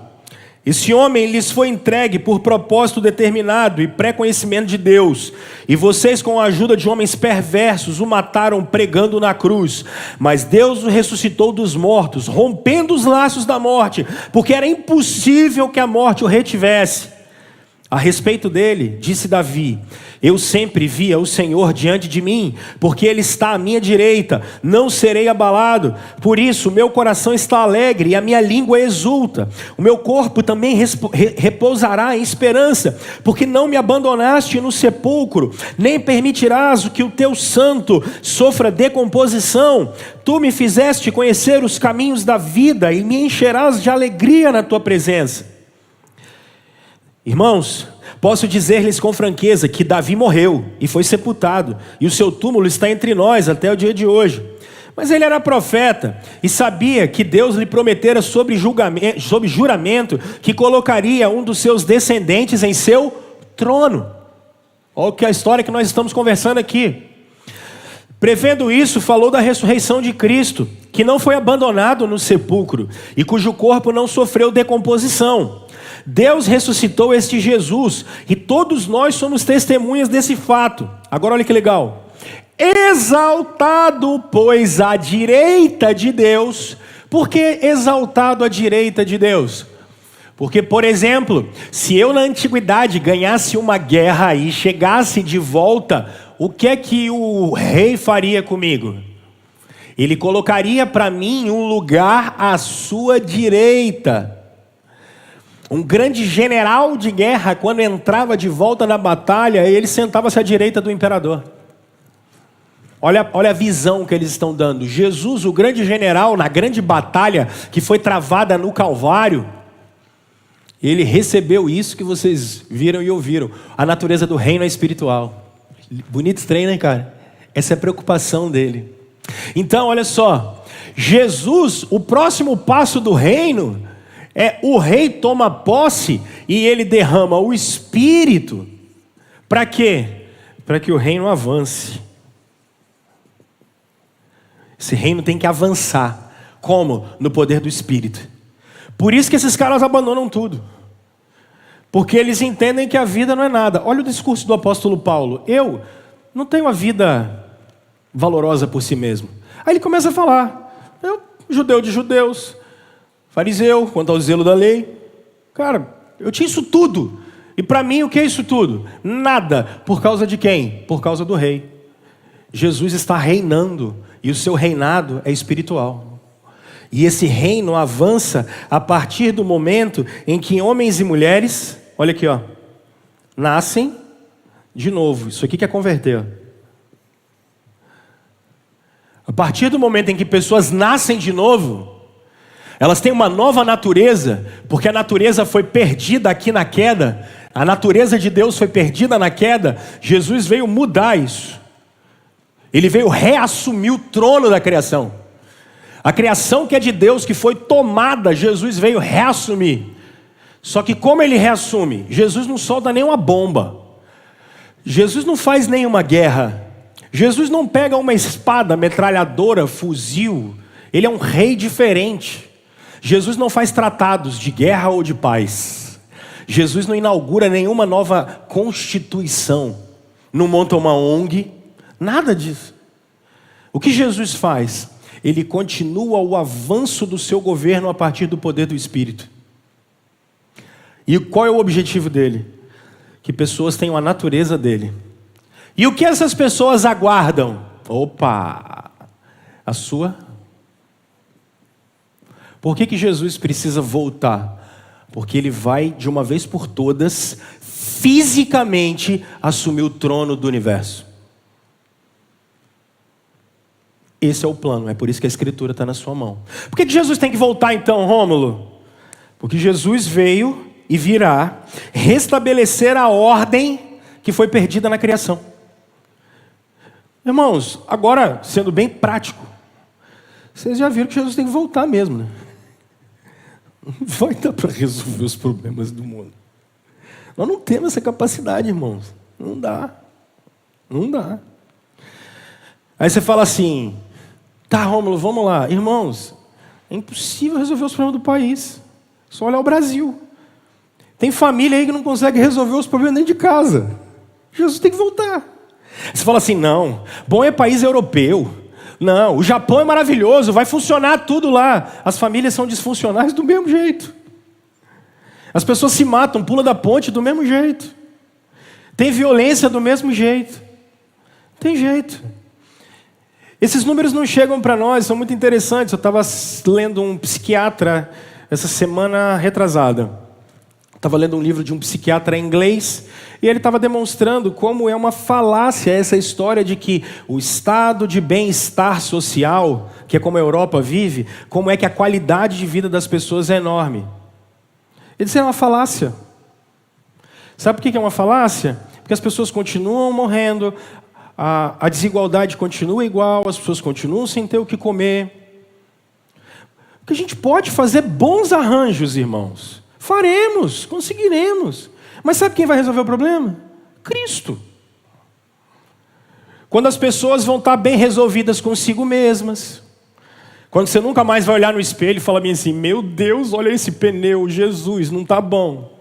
esse homem lhes foi entregue por propósito determinado e pré-conhecimento de Deus. E vocês, com a ajuda de homens perversos, o mataram pregando na cruz. Mas Deus o ressuscitou dos mortos, rompendo os laços da morte, porque era impossível que a morte o retivesse. A respeito dele, disse Davi: eu sempre via o Senhor diante de mim, porque Ele está à minha direita, não serei abalado. Por isso o meu coração está alegre e a minha língua exulta. O meu corpo também repousará em esperança, porque não me abandonaste no sepulcro, nem permitirás que o teu santo sofra decomposição. Tu me fizeste conhecer os caminhos da vida e me encherás de alegria na tua presença. Irmãos, posso dizer-lhes com franqueza que Davi morreu e foi sepultado, e o seu túmulo está entre nós até o dia de hoje. Mas ele era profeta e sabia que Deus lhe prometera sob juramento que colocaria um dos seus descendentes em seu trono. Olha que a história que nós estamos conversando aqui. Prevendo isso, falou da ressurreição de Cristo, que não foi abandonado no sepulcro e cujo corpo não sofreu decomposição. Deus ressuscitou este Jesus e todos nós somos testemunhas desse fato. Agora olha que legal. Exaltado, pois, à direita de Deus. Por que exaltado à direita de Deus? Porque, por exemplo, se eu na antiguidade ganhasse uma guerra e chegasse de volta, o que é que o rei faria comigo? Ele colocaria para mim um lugar à sua direita. Um grande general de guerra, quando entrava de volta na batalha, ele sentava-se à direita do imperador. Olha a visão que eles estão dando. Jesus, o grande general, na grande batalha que foi travada no Calvário, ele recebeu isso que vocês viram e ouviram. A natureza do reino é espiritual. Bonito estranho, né, cara? Essa é a preocupação dele. Então, olha só. Jesus, o próximo passo do reino o rei toma posse e ele derrama o Espírito. Para quê? Para que o reino avance. Esse reino tem que avançar. Como? No poder do Espírito. Por isso que esses caras abandonam tudo. Porque eles entendem que a vida não é nada. Olha o discurso do apóstolo Paulo. Eu não tenho uma vida valorosa por si mesmo. Aí ele começa a falar. Eu, judeu de judeus, fariseu, quanto ao zelo da lei. Cara, eu tinha isso tudo. E para mim, o que é isso tudo? Nada. Por causa de quem? Por causa do rei. Jesus está reinando. E o seu reinado é espiritual. E esse reino avança a partir do momento em que homens e mulheres, olha aqui, ó, nascem de novo. Isso aqui que é converter. A partir do momento em que pessoas nascem de novo, elas têm uma nova natureza, porque a natureza foi perdida aqui na queda. A natureza de Deus foi perdida na queda. Jesus veio mudar isso. Ele veio reassumir o trono da criação. A criação que é de Deus, que foi tomada, Jesus veio reassumir. Só que como ele reassume? Jesus não solta nenhuma bomba. Jesus não faz nenhuma guerra. Jesus não pega uma espada, metralhadora, fuzil. Ele é um rei diferente. Jesus não faz tratados de guerra ou de paz. Jesus não inaugura nenhuma nova constituição. Não monta uma ONG. Nada disso. O que Jesus faz? Ele continua o avanço do seu governo a partir do poder do Espírito. E qual é o objetivo dele? Que pessoas tenham a natureza dele. E o que essas pessoas aguardam? Opa! A sua. Por que Jesus precisa voltar? Porque ele vai, de uma vez por todas, fisicamente assumir o trono do universo. Esse é o plano, é por isso que a Escritura está na sua mão. Por que Jesus tem que voltar então, Rômulo? Porque Jesus veio e virá restabelecer a ordem que foi perdida na criação. Irmãos, agora, sendo bem prático, vocês já viram que Jesus tem que voltar mesmo, né? Não vai dar para resolver os problemas do mundo. Nós não temos essa capacidade, irmãos. Não dá. Não dá. Aí você fala assim, tá, Rômulo, vamos lá. Irmãos, é impossível resolver os problemas do país. Só olhar o Brasil. Tem família aí que não consegue resolver os problemas dentro de casa. Jesus tem que voltar. Você fala assim, não, bom é país europeu. Não, o Japão é maravilhoso, vai funcionar tudo lá. As famílias são disfuncionais do mesmo jeito. As pessoas se matam, pulam da ponte do mesmo jeito. Tem violência do mesmo jeito. Tem jeito. Esses números não chegam para nós, são muito interessantes. Eu estava lendo um psiquiatra essa semana retrasada. Estava lendo um livro de um psiquiatra em inglês e ele estava demonstrando como é uma falácia essa história de que o estado de bem-estar social, que é como a Europa vive, como é que a qualidade de vida das pessoas é enorme. Ele disse, é uma falácia. Sabe por que é uma falácia? Porque as pessoas continuam morrendo, a desigualdade continua igual, as pessoas continuam sem ter o que comer. Porque a gente pode fazer bons arranjos, irmãos. Faremos, conseguiremos. Mas sabe quem vai resolver o problema? Cristo. Quando as pessoas vão estar bem resolvidas consigo mesmas. Quando você nunca mais vai olhar no espelho e falar assim, meu Deus, olha esse pneu, Jesus, não está bom.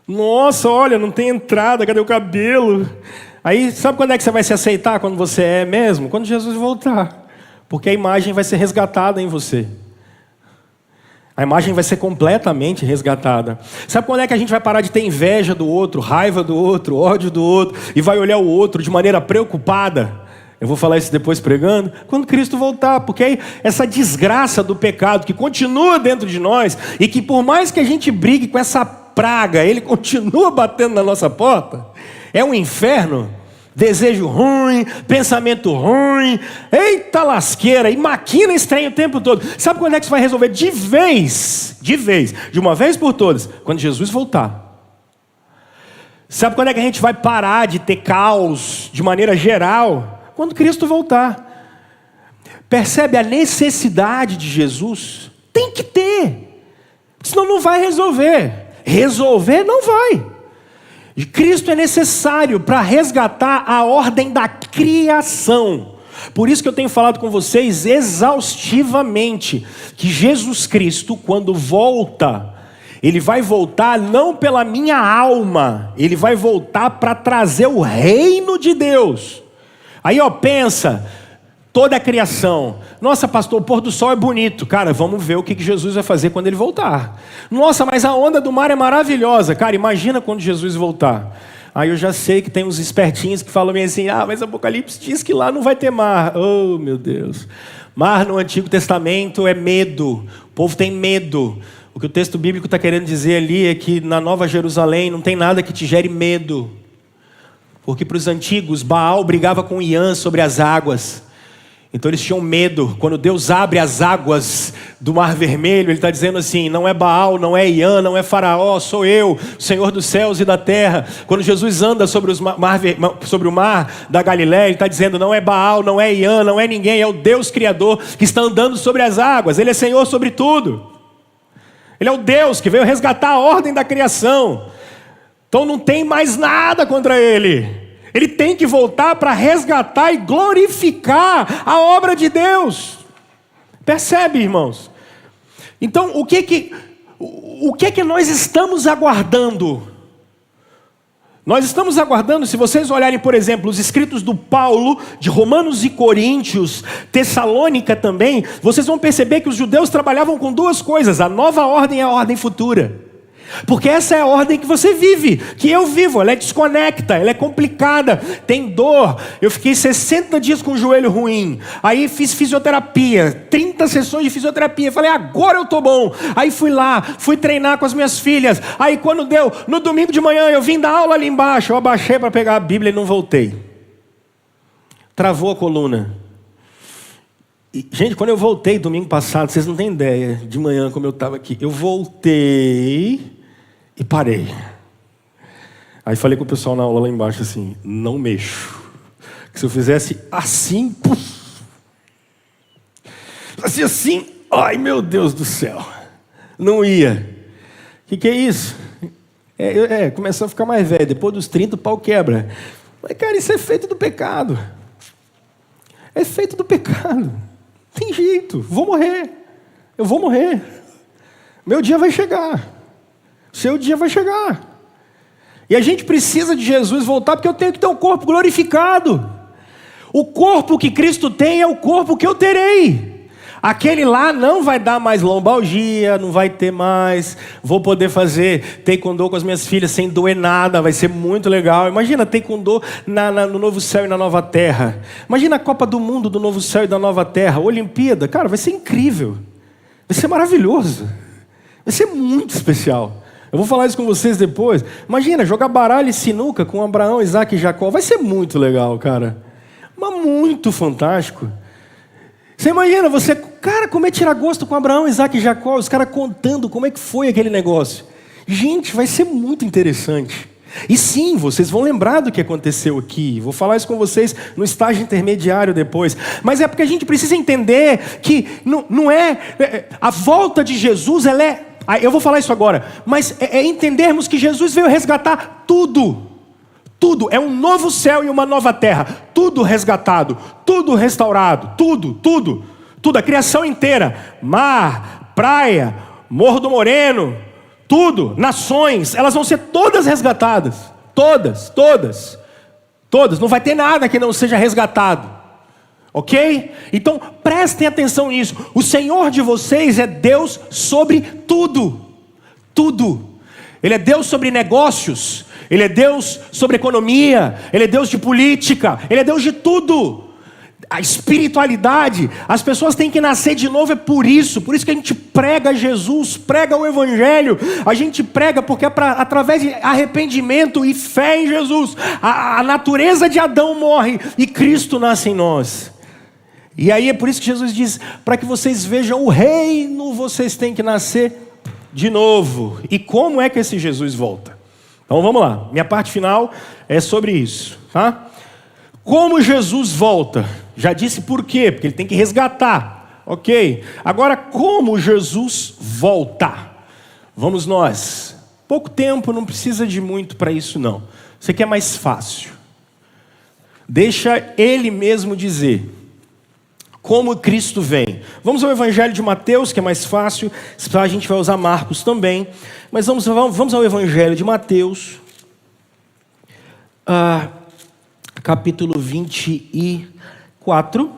Nossa, olha, não tem entrada, cadê o cabelo? Aí, sabe quando é que você vai se aceitar? Quando você é mesmo? Quando Jesus voltar. Porque a imagem vai ser resgatada em você. A imagem vai ser completamente resgatada. Sabe quando é que a gente vai parar de ter inveja do outro, raiva do outro, ódio do outro, e vai olhar o outro de maneira preocupada? Eu vou falar isso depois pregando. Quando Cristo voltar, porque aí essa desgraça do pecado que continua dentro de nós, e que por mais que a gente brigue com essa praga, ele continua batendo na nossa porta, é um inferno. Desejo ruim, pensamento ruim, eita lasqueira, e maquina estranho o tempo todo. Sabe quando é que você vai resolver de uma vez por todas? Quando Jesus voltar. Sabe quando é que a gente vai parar de ter caos de maneira geral? Quando Cristo voltar. Percebe a necessidade de Jesus? Tem que ter, senão não vai resolver. Resolver não vai. Cristo é necessário para resgatar a ordem da criação. Por isso que eu tenho falado com vocês exaustivamente que Jesus Cristo, quando volta, Ele vai voltar não pela minha alma, Ele vai voltar para trazer o reino de Deus. Aí pensa, toda a criação. Nossa, pastor, o pôr do sol é bonito. Cara, vamos ver o que Jesus vai fazer quando Ele voltar. Nossa, mas a onda do mar é maravilhosa. Cara, imagina quando Jesus voltar. Aí eu já sei que tem uns espertinhos que falam assim, mas Apocalipse diz que lá não vai ter mar. Oh, meu Deus. Mar no Antigo Testamento é medo. O povo tem medo. O que o texto bíblico está querendo dizer ali é que na Nova Jerusalém não tem nada que te gere medo. Porque para os antigos, Baal brigava com Iã sobre as águas. Então eles tinham medo. Quando Deus abre as águas do Mar Vermelho, Ele está dizendo assim, não é Baal, não é Iã, não é Faraó, sou eu, Senhor dos céus e da terra. Quando Jesus anda sobre o mar da Galileia, Ele está dizendo, não é Baal, não é Iã, não é ninguém, é o Deus Criador que está andando sobre as águas. Ele é Senhor sobre tudo. Ele é o Deus que veio resgatar a ordem da criação. Então não tem mais nada contra Ele. Ele tem que voltar para resgatar e glorificar a obra de Deus. Percebe, irmãos? Então, o que que nós estamos aguardando? Nós estamos aguardando, se vocês olharem, por exemplo, os escritos do Paulo, de Romanos e Coríntios, Tessalônica também, vocês vão perceber que os judeus trabalhavam com duas coisas, a nova ordem e a ordem futura. Porque essa é a ordem que você vive, que eu vivo, ela é desconecta, ela é complicada, tem dor. Eu fiquei 60 dias com o joelho ruim, aí fiz fisioterapia, 30 sessões de fisioterapia, falei, agora eu estou bom. Aí fui lá, fui treinar com as minhas filhas, aí quando deu, no domingo de manhã eu vim dar aula ali embaixo, eu abaixei para pegar a Bíblia e não voltei. Travou a coluna. E, gente, quando eu voltei domingo passado, vocês não têm ideia de manhã como eu estava aqui. Eu voltei e parei. Aí falei com o pessoal na aula lá embaixo assim, não mexo. Que se eu fizesse assim, assim, ai meu Deus do céu, não ia. O que é isso? Começou a ficar mais velho. Depois dos 30 o pau quebra. Mas, cara, isso é feito do pecado. É feito do pecado. Tem jeito. Vou morrer. Eu vou morrer. Meu dia vai chegar. Seu dia vai chegar. E a gente precisa de Jesus voltar porque eu tenho que ter um corpo glorificado. O corpo que Cristo tem é o corpo que eu terei. Aquele lá não vai dar mais lombalgia, não vai ter mais. Vou poder fazer taekwondo com as minhas filhas sem doer nada, vai ser muito legal. Imagina taekwondo no novo céu e na nova terra. Imagina a Copa do Mundo do novo céu e da nova terra, Olimpíada. Cara, vai ser incrível. Vai ser maravilhoso. Vai ser muito especial. Eu vou falar isso com vocês depois. Imagina, jogar baralho e sinuca com Abraão, Isaac e Jacó. Vai ser muito legal, cara. Mas muito fantástico. Você imagina, cara, como é tirar gosto com Abraão, Isaac e Jacó, os caras contando como é que foi aquele negócio. Gente, vai ser muito interessante. E sim, vocês vão lembrar do que aconteceu aqui. Vou falar isso com vocês no estágio intermediário depois. Mas é porque a gente precisa entender que não é... A volta de Jesus, ela é... Eu vou falar isso agora. Mas é entendermos que Jesus veio resgatar tudo. Tudo, é um novo céu e uma nova terra, tudo resgatado, tudo restaurado, tudo, a criação inteira, mar, praia, Morro do Moreno, tudo, nações, elas vão ser todas resgatadas, todas, não vai ter nada que não seja resgatado, ok? Então prestem atenção nisso, o Senhor de vocês é Deus sobre tudo, Ele é Deus sobre negócios, Ele é Deus sobre economia, Ele é Deus de política, Ele é Deus de tudo. A espiritualidade, as pessoas têm que nascer de novo, é por isso que a gente prega Jesus, prega o Evangelho, a gente prega porque é através de arrependimento e fé em Jesus, a natureza de Adão morre e Cristo nasce em nós. E aí é por isso que Jesus diz, para que vocês vejam o reino, vocês têm que nascer de novo. E como é que esse Jesus volta? Então vamos lá, minha parte final é sobre isso, tá? Como Jesus volta? Já disse por quê, porque Ele tem que resgatar, ok? Agora, como Jesus volta? Vamos nós. Pouco tempo, não precisa de muito para isso não. Isso aqui é mais fácil. Deixa Ele mesmo dizer como Cristo vem. Vamos ao Evangelho de Mateus, que é mais fácil. A gente vai usar Marcos também. Mas vamos ao Evangelho de Mateus, capítulo 24.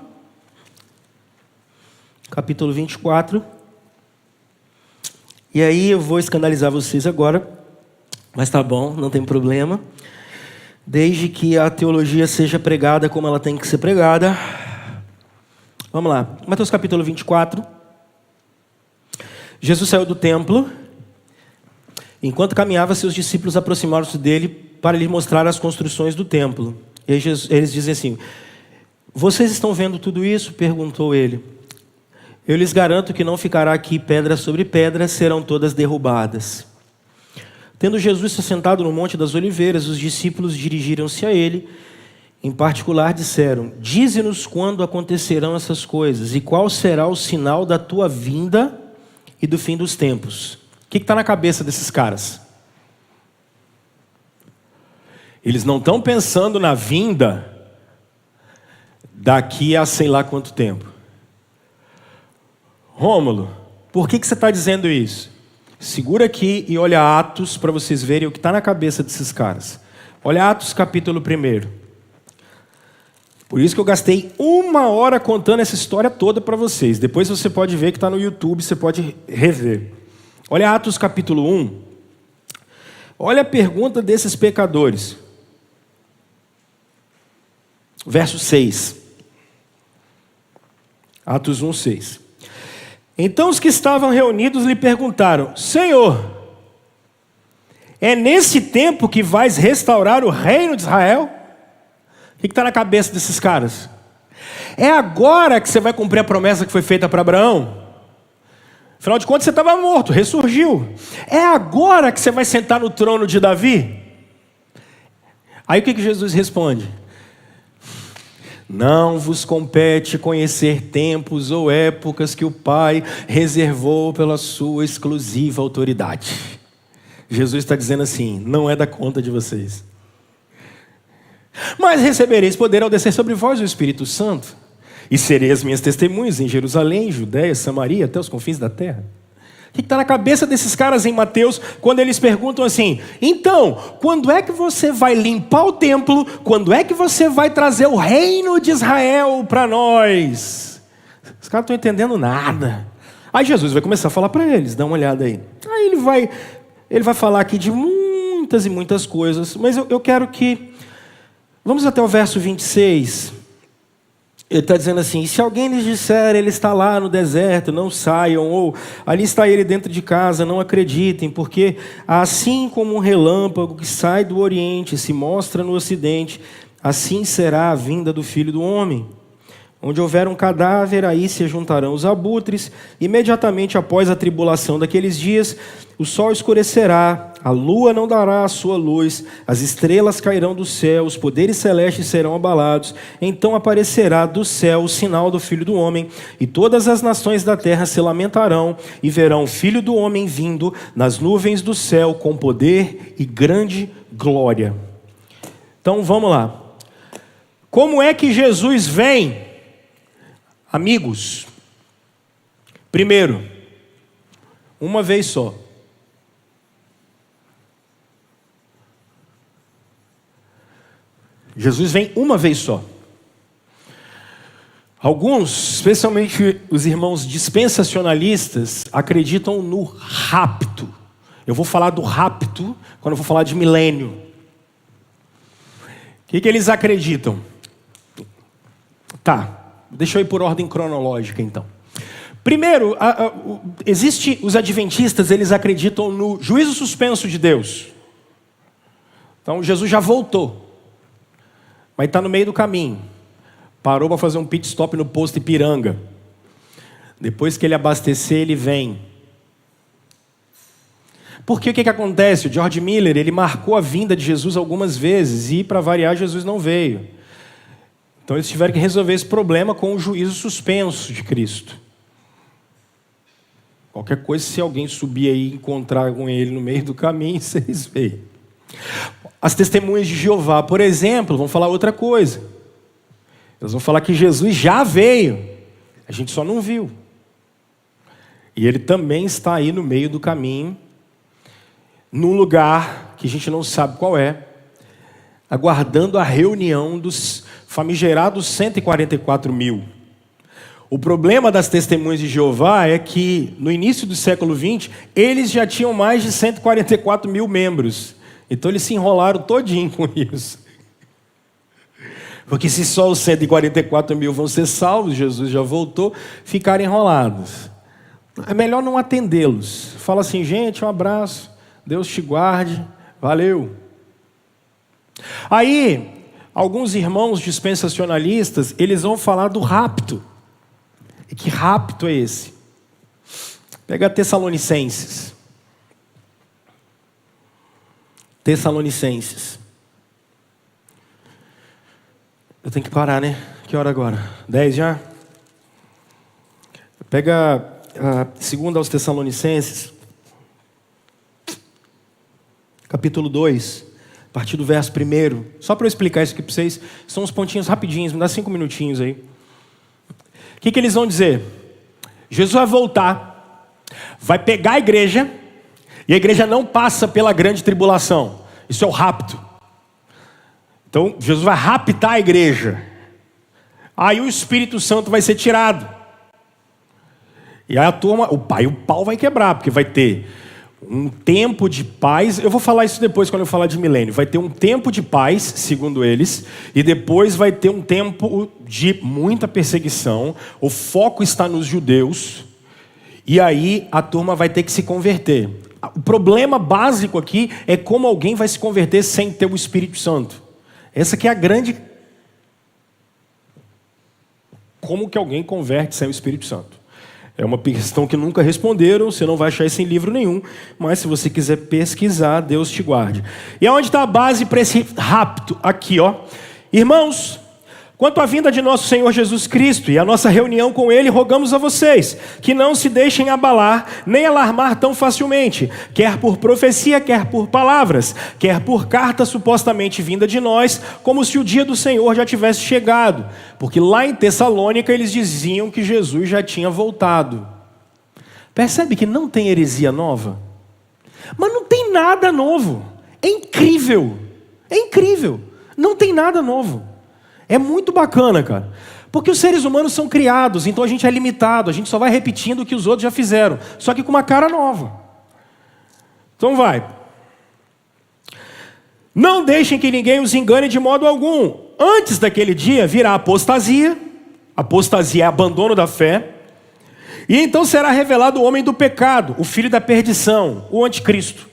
Capítulo 24. E aí eu vou escandalizar vocês agora. Mas tá bom, não tem problema. Desde que a teologia seja pregada como ela tem que ser pregada. Vamos lá, Mateus capítulo 24. Jesus saiu do templo. Enquanto caminhava, seus discípulos aproximaram-se dele para lhe mostrar as construções do templo. E aí eles dizem assim: vocês estão vendo tudo isso? Perguntou ele. Eu lhes garanto que não ficará aqui pedra sobre pedra, serão todas derrubadas. Tendo Jesus se assentado no Monte das Oliveiras, os discípulos dirigiram-se a ele. Em particular disseram: dize-nos quando acontecerão essas coisas e qual será o sinal da tua vinda e do fim dos tempos. O que está na cabeça desses caras? Eles não estão pensando na vinda daqui a sei lá quanto tempo. Rômulo, por que você está dizendo isso? Segura aqui e olha Atos para vocês verem o que está na cabeça desses caras. Olha Atos capítulo 1. Por isso que eu gastei 1 hora contando essa história toda para vocês. Depois você pode ver que está no YouTube, você pode rever. Olha Atos capítulo 1. Olha a pergunta desses pecadores. Verso 6. Atos 1, 6. Então os que estavam reunidos lhe perguntaram: Senhor, é nesse tempo que vais restaurar o reino de Israel? O que está na cabeça desses caras? É agora que você vai cumprir a promessa que foi feita para Abraão? Afinal de contas, você estava morto, ressurgiu. É agora que você vai sentar no trono de Davi? Aí o que Jesus responde? Não vos compete conhecer tempos ou épocas que o Pai reservou pela sua exclusiva autoridade. Jesus está dizendo assim: não é da conta de vocês. Mas recebereis poder ao descer sobre vós o Espírito Santo, e sereis minhas testemunhas em Jerusalém, Judéia, Samaria, até os confins da terra. O que está na cabeça desses caras em Mateus, quando eles perguntam assim: então, quando é que você vai limpar o templo? Quando é que você vai trazer o reino de Israel para nós? Os caras não estão entendendo nada. Aí Jesus vai começar a falar para eles, dá uma olhada aí. Aí ele vai falar aqui de muitas e muitas coisas, mas eu quero que... Vamos até o verso 26. Ele está dizendo assim: se alguém lhes disser, ele está lá no deserto, não saiam, ou ali está ele dentro de casa, não acreditem, porque assim como um relâmpago que sai do oriente e se mostra no ocidente, assim será a vinda do Filho do Homem. Onde houver um cadáver, aí se juntarão os abutres. Imediatamente após a tribulação daqueles dias, o sol escurecerá, a lua não dará a sua luz, as estrelas cairão do céu, os poderes celestes serão abalados. Então aparecerá do céu o sinal do Filho do Homem, e todas as nações da terra se lamentarão, e verão o Filho do Homem vindo nas nuvens do céu com poder e grande glória. Então vamos lá. Como é que Jesus vem? Amigos, primeiro, uma vez só. Jesus vem uma vez só. Alguns, especialmente os irmãos dispensacionalistas, acreditam no rapto. Eu vou falar do rapto quando eu vou falar de milênio. O que eles acreditam? Tá. Deixa eu ir por ordem cronológica, então. Primeiro, os adventistas, eles acreditam no juízo suspenso de Deus. Então, Jesus já voltou, mas está no meio do caminho. Parou para fazer um pit stop no posto Ipiranga. Depois que ele abastecer, ele vem. Porque o que acontece? O George Miller, ele marcou a vinda de Jesus algumas vezes, e para variar, Jesus não veio. Então eles tiveram que resolver esse problema com o juízo suspenso de Cristo. Qualquer coisa, se alguém subir aí e encontrar com ele no meio do caminho, vocês veem. As testemunhas de Jeová, por exemplo, vão falar outra coisa. Elas vão falar que Jesus já veio, a gente só não viu. E ele também está aí no meio do caminho, num lugar que a gente não sabe qual é, aguardando a reunião dos famigerados 144 mil. O problema das testemunhas de Jeová é que, no início do século XX, eles já tinham mais de 144 mil membros. Então eles se enrolaram todinho com isso. Porque se só os 144 mil vão ser salvos, Jesus já voltou, ficaram enrolados. É melhor não atendê-los. Fala assim: gente, um abraço, Deus te guarde, valeu. Aí, alguns irmãos dispensacionalistas, eles vão falar do rapto. E que rapto é esse? Pega Tessalonicenses. Tessalonicenses. Eu tenho que parar, né? Que hora agora? 10 já? Pega segunda aos Tessalonicenses, capítulo 2. A partir do verso 1, só para eu explicar isso aqui para vocês, são uns pontinhos rapidinhos, me dá 5 minutinhos aí. O que eles vão dizer? Jesus vai voltar, vai pegar a igreja, e a igreja não passa pela grande tribulação. Isso é o rapto. Então, Jesus vai raptar a igreja. Aí o Espírito Santo vai ser tirado. E aí a turma, o pau vai quebrar, porque vai ter um tempo de paz. Eu vou falar isso depois quando eu falar de milênio. Vai ter um tempo de paz, segundo eles, e depois vai ter um tempo de muita perseguição. O foco está nos judeus, e aí a turma vai ter que se converter. O problema básico aqui é como alguém vai se converter sem ter o Espírito Santo. Essa que é a grande... Como que alguém converte sem o Espírito Santo? É uma questão que nunca responderam, você não vai achar isso em livro nenhum, mas se você quiser pesquisar, Deus te guarde. E aonde está a base para esse rapto? Aqui, ó. Irmãos, Quanto à vinda de nosso Senhor Jesus Cristo e a nossa reunião com Ele, rogamos a vocês que não se deixem abalar nem alarmar tão facilmente, quer por profecia, quer por palavras, quer por carta supostamente vinda de nós, como se o dia do Senhor já tivesse chegado, porque lá em Tessalônica eles diziam que Jesus já tinha voltado. Percebe que não tem heresia nova? Mas não tem nada novo. É incrível. É incrível. Não tem nada novo. É muito bacana, cara. Porque os seres humanos são criados, então a gente é limitado, a gente só vai repetindo o que os outros já fizeram, só que com uma cara nova. Então vai. Não deixem que ninguém os engane de modo algum. Antes daquele dia virá apostasia. Apostasia é abandono da fé. E então será revelado o homem do pecado, o filho da perdição, o anticristo.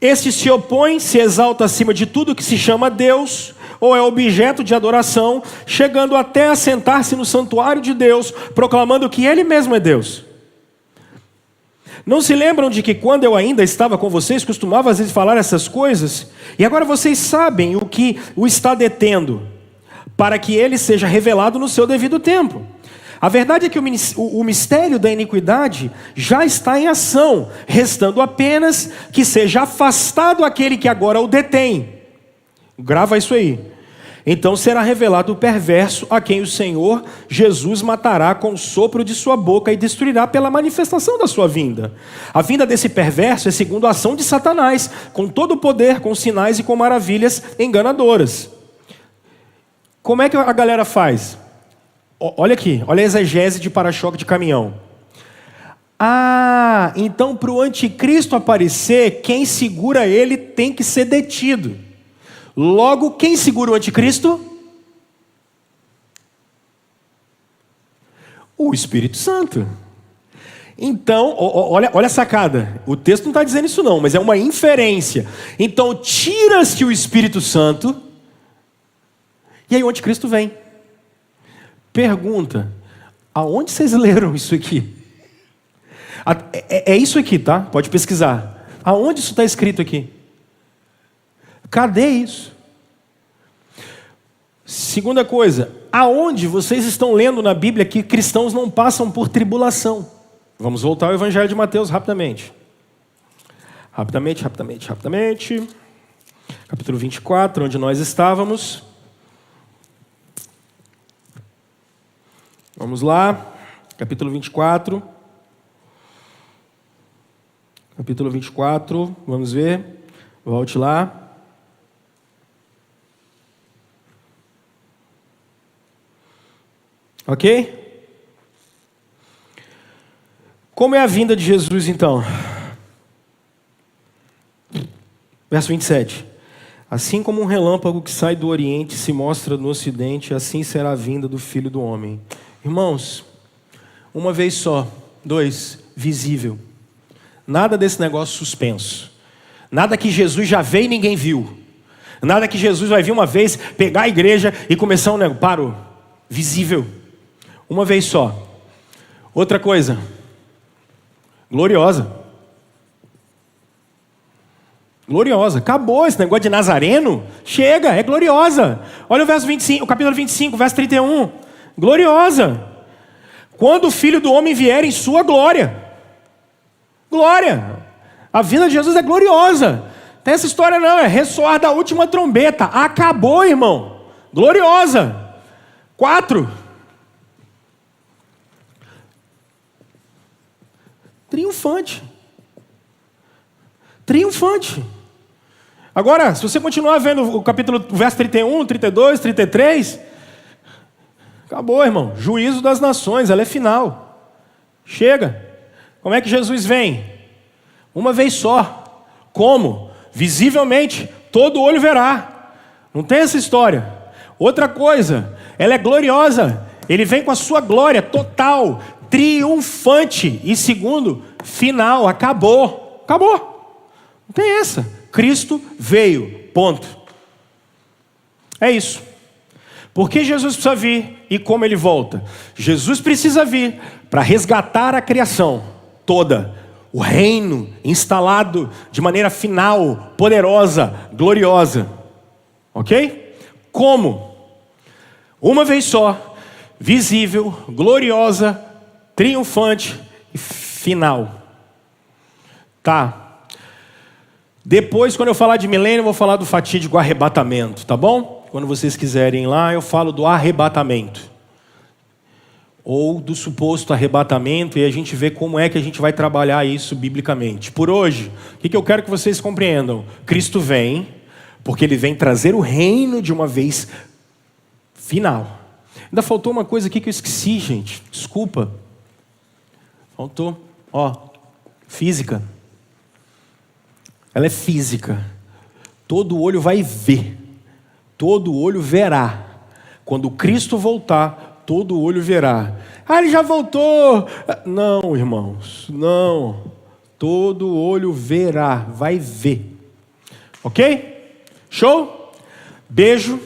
Este se opõe, se exalta acima de tudo que se chama Deus, ou é objeto de adoração, chegando até a sentar-se no santuário de Deus, proclamando que Ele mesmo é Deus. Não se lembram de que quando eu ainda estava com vocês, costumava às vezes falar essas coisas? E agora vocês sabem o que o está detendo, para que Ele seja revelado no seu devido tempo. A verdade é que o mistério da iniquidade já está em ação, restando apenas que seja afastado aquele que agora o detém. Grava isso aí. Então será revelado o perverso, a quem o Senhor Jesus matará com o sopro de sua boca e destruirá pela manifestação da sua vinda. A vinda desse perverso é segundo a ação de Satanás, com todo o poder, com sinais e com maravilhas enganadoras. Como é que a galera faz? Olha aqui, olha a exegese de para-choque de caminhão. Ah, então para o anticristo aparecer, quem segura ele tem que ser detido. Logo, quem segura o anticristo? O Espírito Santo. Então, olha a sacada. O texto não está dizendo isso não, mas é uma inferência. Então, tira-se o Espírito Santo, e aí o anticristo vem. Pergunta, aonde vocês leram isso aqui? É isso aqui, tá? Pode pesquisar. Aonde isso está escrito aqui? Cadê isso? Segunda coisa, aonde vocês estão lendo na Bíblia que cristãos não passam por tribulação? Vamos voltar ao Evangelho de Mateus rapidamente. Rapidamente. Capítulo 24, onde nós estávamos. Vamos lá, capítulo 24. Capítulo 24, vamos ver. Volte lá. Ok? Como é a vinda de Jesus então? Verso 27. Assim como um relâmpago que sai do Oriente e se mostra no Ocidente, assim será a vinda do Filho do Homem. Irmãos, uma vez só. 2, visível. Nada desse negócio suspenso. Nada que Jesus já veio e ninguém viu. Nada que Jesus vai vir uma vez, pegar a igreja e começar um negócio. Parou. Visível. Uma vez só. Outra coisa. Gloriosa. Gloriosa. Acabou esse negócio de Nazareno. Chega, é gloriosa. Olha o verso 25, o capítulo 25, verso 31. Gloriosa. Quando o Filho do Homem vier em sua glória. Glória. A vinda de Jesus é gloriosa. Tem essa história não, é ressoar da última trombeta. Acabou, irmão. Gloriosa. 4. Triunfante. Triunfante. Agora, se você continuar vendo o capítulo, verso 31, 32, 33, acabou, irmão. Juízo das nações, ela é final. Chega. Como é que Jesus vem? Uma vez só. Como? Visivelmente, todo olho verá. Não tem essa história. Outra coisa, ela é gloriosa. Ele vem com a sua glória total, triunfante. E segundo, final, acabou. Acabou. Não tem essa. Cristo veio, ponto. É isso. Por que Jesus precisa vir e como ele volta? Jesus precisa vir para resgatar a criação toda, o reino instalado de maneira final, poderosa, gloriosa. Ok? Como? Uma vez só, visível, gloriosa, triunfante e final. Tá. Depois, quando eu falar de milênio, eu vou falar do fatídico arrebatamento, tá bom? Quando vocês quiserem ir lá, eu falo do arrebatamento. Ou do suposto arrebatamento, e a gente vê como é que a gente vai trabalhar isso biblicamente. Por hoje, o que eu quero que vocês compreendam? Cristo vem, porque Ele vem trazer o reino de uma vez final. Ainda faltou uma coisa aqui que eu esqueci, gente. Desculpa. Faltou. Física. Ela é física. Todo olho vai ver. Todo olho verá. Quando Cristo voltar, todo olho verá. Ele já voltou. Não, irmãos. Não. Todo olho verá. Vai ver. Ok? Show? Beijo.